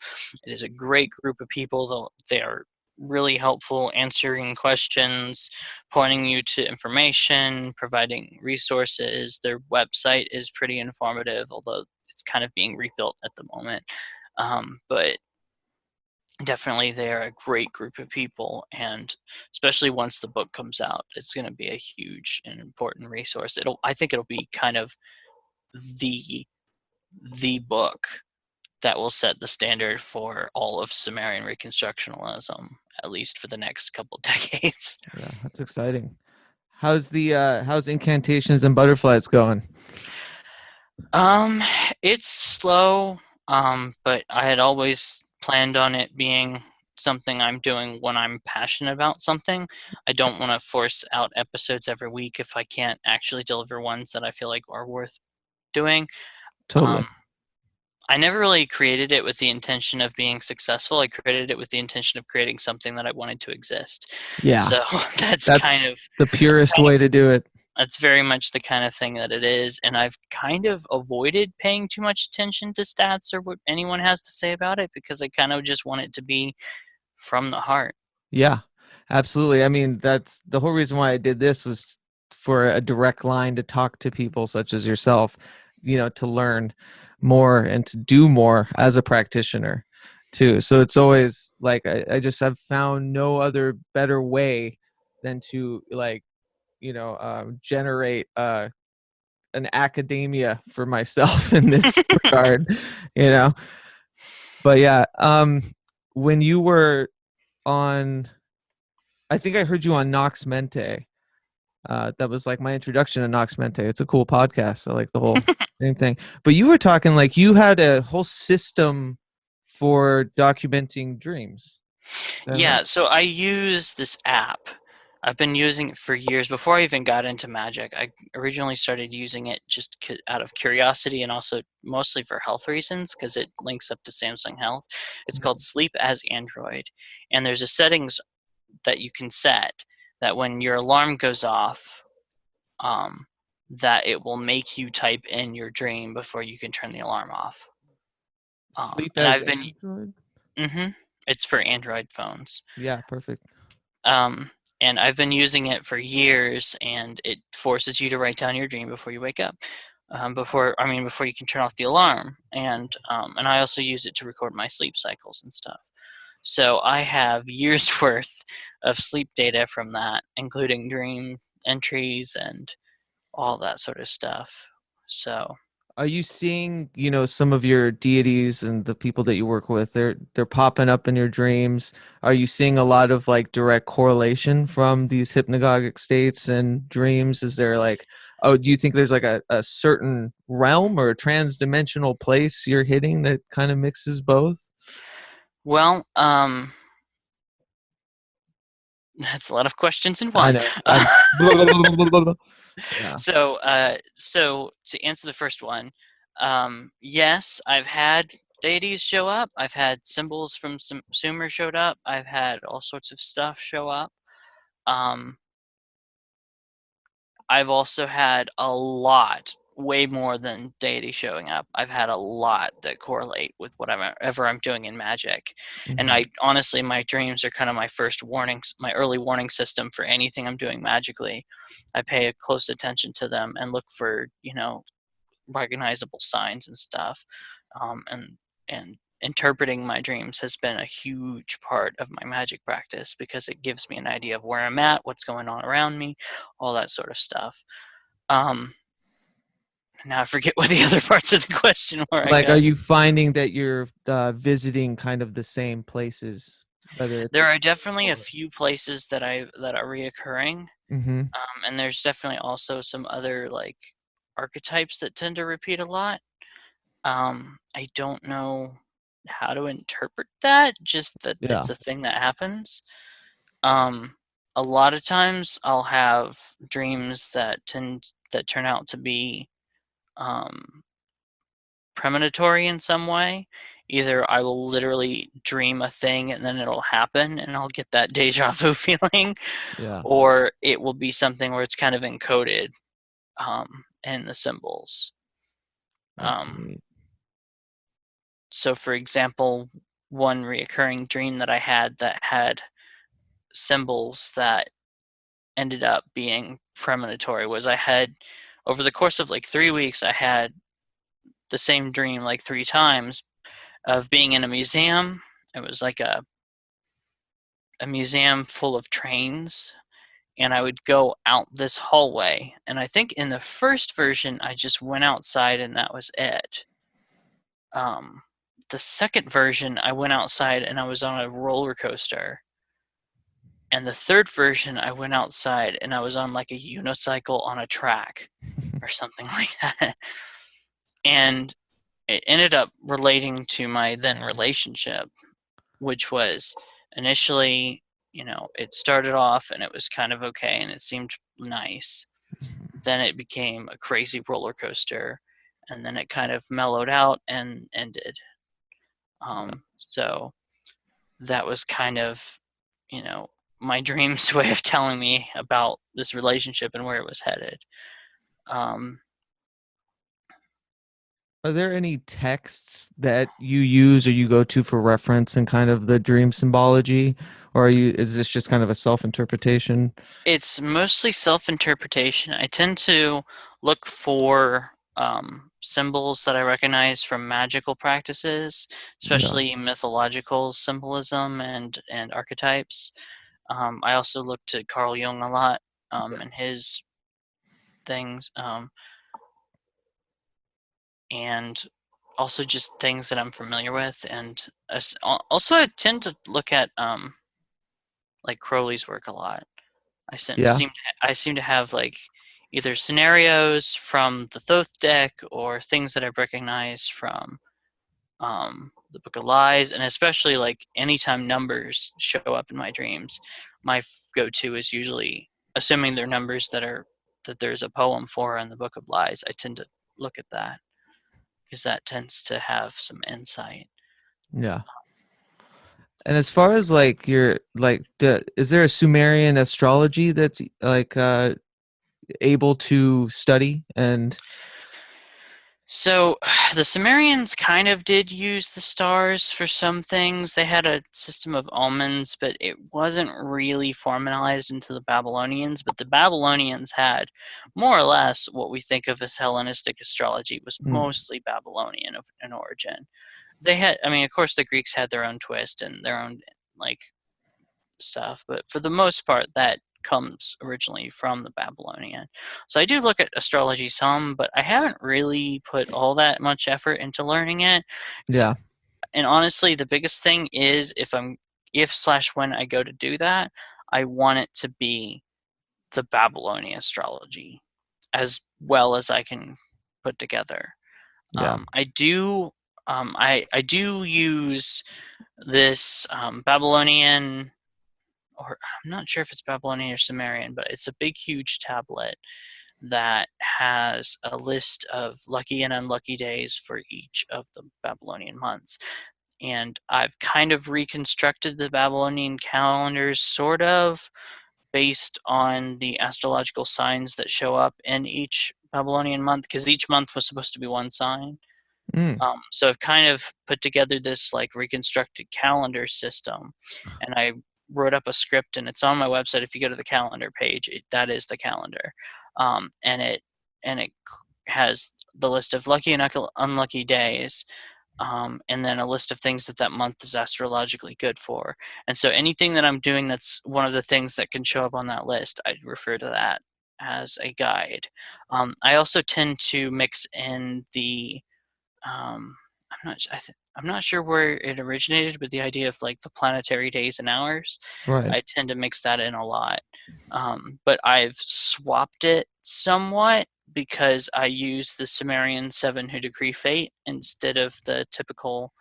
It is a great group of people. They are really helpful, answering questions, pointing you to information, providing resources. Their website is pretty informative, although it's kind of being rebuilt at the moment. But definitely they're a great group of people, and especially once the book comes out, it's going to be a huge and important resource. I think it'll be kind of the book that will set the standard for all of Sumerian reconstructionalism, at least for the next couple decades. Yeah, that's exciting. How's incantations and butterflies going? It's slow, but I had always planned on it being something I'm doing when I'm passionate about something. I don't want to force out episodes every week if I can't actually deliver ones that I feel like are worth doing. Totally. I never really created it with the intention of being successful. I created it with the intention of creating something that I wanted to exist. Yeah. So that's kind of the purest way to do it. that's very much the kind of thing that it is. And I've kind of avoided paying too much attention to stats or what anyone has to say about it, because I kind of just want it to be from the heart. Yeah, absolutely. I mean, that's the whole reason why I did this, was for a direct line to talk to people such as yourself, to learn more and to do more as a practitioner too. So it's always like, I just have found no other better way than to generate an academia for myself in this regard, But yeah, when you were on, I think I heard you on Nox Mente. That was like my introduction to Nox Mente. It's a cool podcast. I like the whole same thing. But you were talking like you had a whole system for documenting dreams. Yeah, so I use this app. I've been using it for years. Before I even got into magic, I originally started using it just out of curiosity, and also mostly for health reasons, because it links up to Samsung Health. It's called Sleep as Android. And there's a settings that you can set that when your alarm goes off, that it will make you type in your dream before you can turn the alarm off. Sleep and as I've been Android? It's for Android phones. Yeah, perfect. And I've been using it for years, and it forces you to write down your dream before you wake up, before you can turn off the alarm. And I also use it to record my sleep cycles and stuff. So I have years worth of sleep data from that, including dream entries and all that sort of stuff. So are you seeing, some of your deities and the people that you work with, they're popping up in your dreams? Are you seeing a lot of like direct correlation from these hypnagogic states and dreams? Is there like, do you think there's like a certain realm or a trans-dimensional place you're hitting that kind of mixes both? Well, That's a lot of questions in I one. know. I'm yeah. So to answer the first one, yes, I've had deities show up. I've had symbols from Sumer showed up. I've had all sorts of stuff show up. Um, I've also had a lot, way more than deity showing up. I've had a lot that correlate with whatever I'm doing in magic. And Mhm. I honestly, my dreams are kind of my first warnings, my early warning system for anything I'm doing magically. I pay close attention to them and look for, recognizable signs and stuff. And interpreting my dreams has been a huge part of my magic practice because it gives me an idea of where I'm at, what's going on around me, all that sort of stuff. Um, Now I forget what the other parts of the question were. I Like, are got. you finding that you're visiting kind of the same places, whether it's There are definitely a few places that are reoccurring, mm-hmm. and there's definitely also some other like archetypes that tend to repeat a lot. I don't know how to interpret that. Just that Yeah. it's a thing that happens. Um, a lot of times I'll have dreams that turn out to be um, premonitory in some way. Either I will literally dream a thing and then it'll happen and I'll get that deja vu feeling, Yeah. or it will be something where it's kind of encoded in the symbols. That's Um, neat. so, for example, one reoccurring dream that I had that had symbols that ended up being premonitory was I had, over the course of like 3 weeks, I had the same dream like 3 times of being in a museum. It was like a museum full of trains, and I would go out this hallway. And I think in the first version, I just went outside and that was it. Um, the second version, I went outside and I was on a roller coaster. And the third version, I went outside and I was on like a unicycle on a track or something like that. And it ended up relating to my then relationship, which was initially, it started off and it was kind of okay and it seemed nice. Then it became a crazy roller coaster, and then it kind of mellowed out and ended. Yeah. So that was kind of, you know, my dream's way of telling me about this relationship and where it was headed. Um, Are there any texts that you use or you go to for reference in kind of the dream symbology, or is this just kind of a self-interpretation? it's mostly self-interpretation. I tend to look for symbols that I recognize from magical practices, Yeah. especially mythological symbolism and archetypes. I also look to Carl Jung a lot and his things, and also just things that I'm familiar with. And also, I tend to look at like Crowley's work a lot. Yeah. I seem to have like either scenarios from the Thoth deck or things that I've recognized from the Book of Lies, and especially like anytime numbers show up in my dreams, my go-to is usually assuming they're numbers that there's a poem for in the Book of Lies. I tend to look at that because that tends to have some insight. Yeah. And as far as like your is there a Sumerian astrology that's like able to study and So the Sumerians kind of did use the stars for some things. They had a system of omens, but it wasn't really formalized into the Babylonians. But the Babylonians had more or less what we think of as Hellenistic astrology was mm, mostly Babylonian in origin. They had, I mean, of course, the Greeks had their own twist and their own like stuff, but for the most part, that comes originally from the Babylonian. So I do look at astrology some, but I haven't really put all that much effort into learning it. yeah, And honestly, the biggest thing is if when I go to do that, I want it to be the Babylonian astrology as well as I can put together. yeah, I do use this Babylonian or I'm not sure if it's Babylonian or Sumerian, but it's a big, huge tablet that has a list of lucky and unlucky days for each of the Babylonian months. And I've kind of reconstructed the Babylonian calendars, sort of, based on the astrological signs that show up in each Babylonian month, because each month was supposed to be one sign. Mm. So I've kind of put together this like reconstructed calendar system, and I wrote up a script, and it's on my website. If you go to the calendar page, that is the calendar, and it has the list of lucky and unlucky days, and then a list of things that month is astrologically good for. And so anything that I'm doing that's one of the things that can show up on that list, I refer to that as a guide. I also tend to mix in the I'm not sure where it originated, but the idea of like the planetary days and hours, Right. I tend to mix that in a lot. But I've swapped it somewhat because I use the Sumerian 7 who decree fate instead of the typical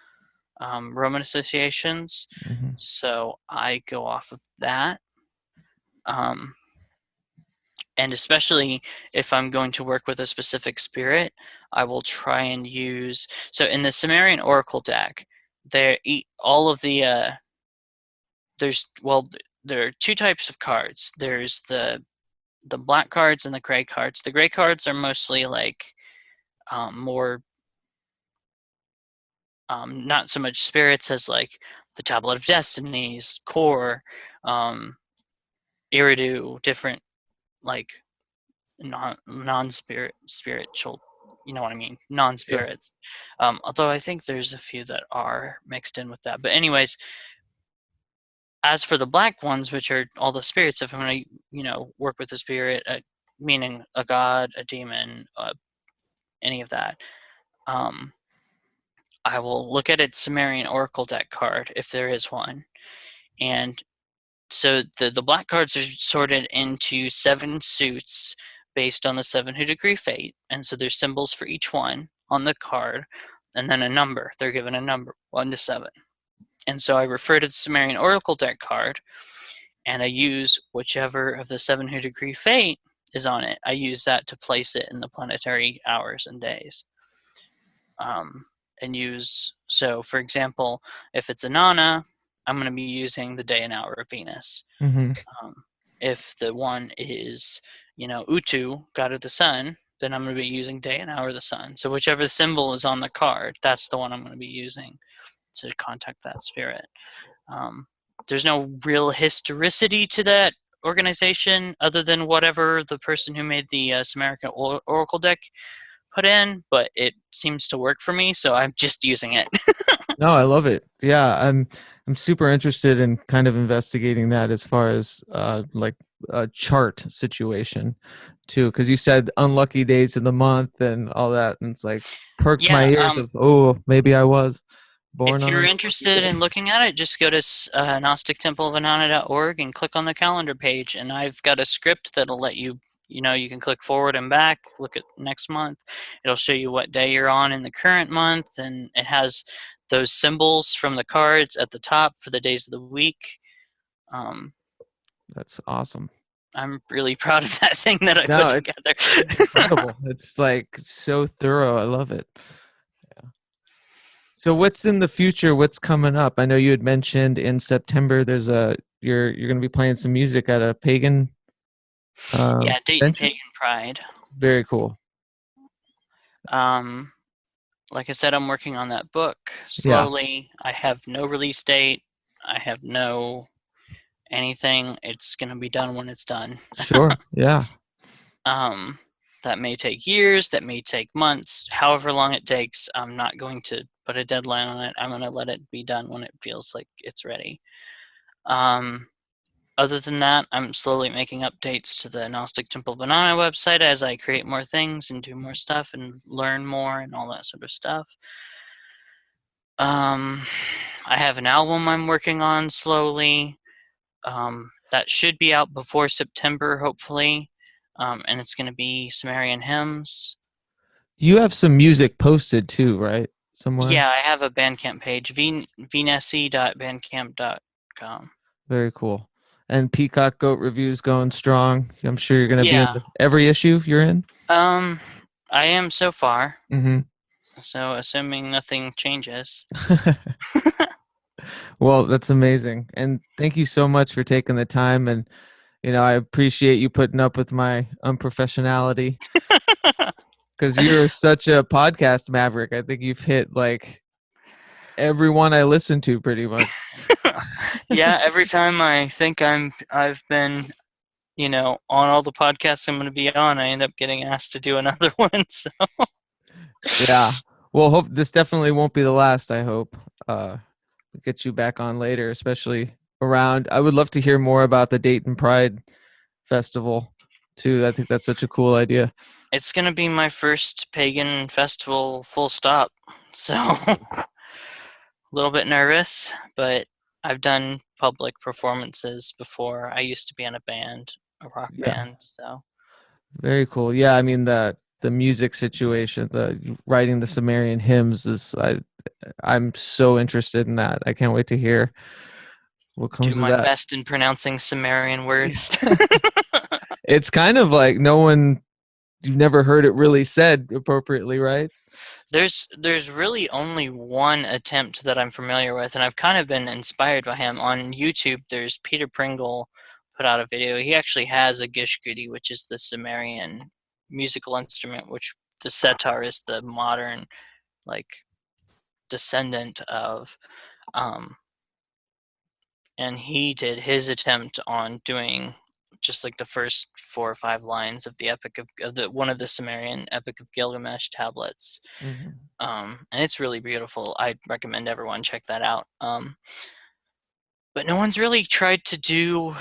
Roman associations. Mm-hmm. So I go off of that. And especially if I'm going to work with a specific spirit, I will try and use. So in the Sumerian Oracle deck, there are two types of cards. There's the black cards and the gray cards. The gray cards are mostly like more not so much spirits as like the Tablet of Destinies, Core, Iridu, different like non-spiritual, you know what I mean, non-spirits. Sure. Although I think there's a few that are mixed in with that. But anyways, as for the black ones, which are all the spirits, if I'm going to work with a spirit, meaning a god, a demon, any of that, I will look at its Sumerian Oracle deck card if there is one, and so the black cards are sorted into 7 suits based on the 7 who decree fate. And so there's symbols for each one on the card, and then a number. They're given a number, 1 to 7. And so I refer to the Sumerian Oracle deck card, and I use whichever of the 7 who decree fate is on it. I use that to place it in the planetary hours and days. So for example, if it's Inanna, I'm going to be using the day and hour of Venus. Mm-hmm. If the one is, Utu, god of the sun, then I'm going to be using day and hour of the sun. So whichever symbol is on the card, that's the one I'm going to be using to contact that spirit. There's no real historicity to that organization other than whatever the person who made the Sumerian Oracle deck put in, but it seems to work for me, so I'm just using it. No, I love it. Yeah, I'm super interested in kind of investigating that as far as like a chart situation too, because you said unlucky days of the month and all that, and it's like perked my ears of maybe I was born. If you're interested in looking at it, just go to gnostictempleofinanna.org and click on the calendar page, and I've got a script that'll let you. You can click forward and back, look at next month. It'll show you what day you're on in the current month, and it has those symbols from the cards at the top for the days of the week. That's awesome. I'm really proud of that thing that I put together. It's incredible. It's like so thorough. I love it. Yeah. So what's in the future? What's coming up? I know you had mentioned in September there's you're going to be playing some music at a pagan. Dayton Pagan Pride. Very cool. Like I said, I'm working on that book slowly. Yeah. I have no release date. I have no anything. It's going to be done when it's done. Sure. Yeah. That may take years. That may take months. However long it takes, I'm not going to put a deadline on it. I'm going to let it be done when it feels like it's ready. Other than that, I'm slowly making updates to the Gnostic Temple of Inanna website as I create more things and do more stuff and learn more and all that sort of stuff. I have an album I'm working on slowly. That should be out before September, hopefully. And it's going to be Sumerian hymns. You have some music posted too, right? Somewhere? Yeah, I have a Bandcamp page, vnessi.bandcamp.com. Very cool. And Peacock Goat Reviews going strong. I'm sure you're going to be in Yeah. every issue you're in. I am so far. Mm-hmm. So assuming nothing changes. Well, that's amazing. And thank you so much for taking the time. And, I appreciate you putting up with my unprofessionality because you're such a podcast maverick. I think you've hit like everyone I listen to pretty much. Yeah, every time I think I've been, on all the podcasts I'm going to be on, I end up getting asked to do another one. So yeah. Well, hope this definitely won't be the last, I hope. Get you back on later, especially around. I would love to hear more about the Dayton Pride Festival too. I think that's such a cool idea. It's going to be my first pagan festival full stop. So a little bit nervous, but I've done public performances before. I used to be in a band, a rock band, so very cool. Yeah, I mean the music situation, the writing the Sumerian hymns is I'm so interested in that. I can't wait to hear what comes do of my that. best in pronouncing Sumerian words. It's kind of like you've never heard it really said appropriately, right? There's really only one attempt that I'm familiar with, and I've kind of been inspired by him. On YouTube, there's Peter Pringle put out a video. He actually has a gishgudi, which is the Sumerian musical instrument, which the setar is the modern, like, descendant of. And he did his attempt on doing just like the first 4 or 5 lines of the epic of the one of the Sumerian Epic of Gilgamesh tablets. Mm-hmm. And it's really beautiful. I'd recommend everyone check that out. But no one's really tried to do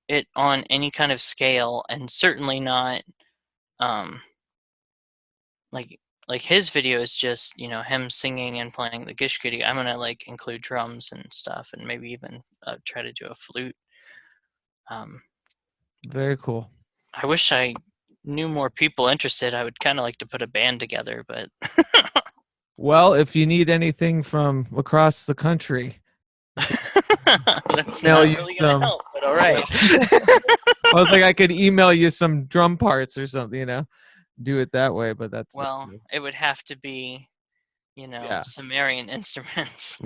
it on any kind of scale, and certainly not like his video is just him singing and playing the gishgudi. I'm gonna like include drums and stuff, and maybe even try to do a flute. Very cool. I wish I knew more people interested. I would kind of like to put a band together, but well, if you need anything from across the country, that's not really gonna help. But all right. I was like, I could email you some drum parts or something, do it that way. But that's it would have to be, Sumerian instruments.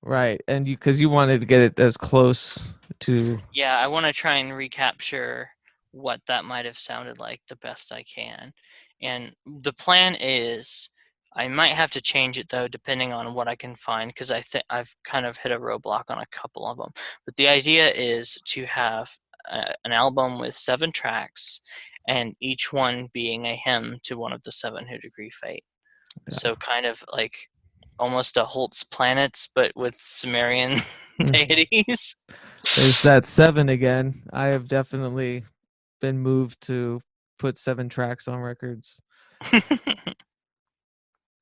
Right, and because you wanted to get it as close to. Yeah, I want to try and recapture what that might have sounded like the best I can. And the plan is, I might have to change it though, depending on what I can find, because I think I've kind of hit a roadblock on a couple of them. But the idea is to have an album with 7 tracks, and each one being a hymn to one of the 7 who decree fate. Yeah. So kind of like almost a Holt's Planets, but with Sumerian deities. There's that 7 again. I have definitely been moved to put 7 tracks on records.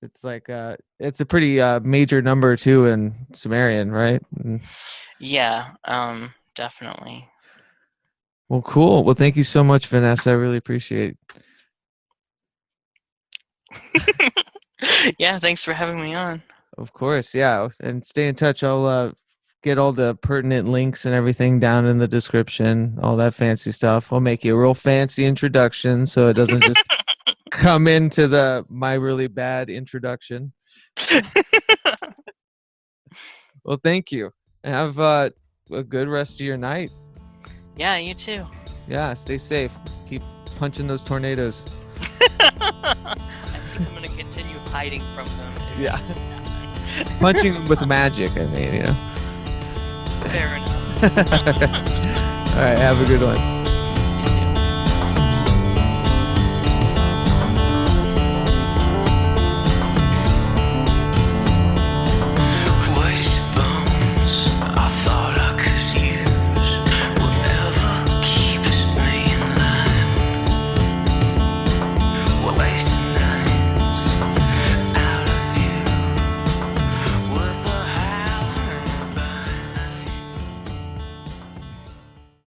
It's like it's a pretty major number too in Sumerian, right? Yeah, definitely. Well, cool. Well, thank you so much, Vanessa. I really appreciate it. Yeah, thanks for having me on. Of course, yeah. And stay in touch. I'll get all the pertinent links and everything down in the description, all that fancy stuff. I'll make you a real fancy introduction so it doesn't just come into my really bad introduction. Well, thank you. And have a good rest of your night. Yeah, you too. Yeah, stay safe. Keep punching those tornadoes. I think I'm going to continue hiding from them. Yeah. Punching them with magic, I mean, Fair enough. All right, have a good one.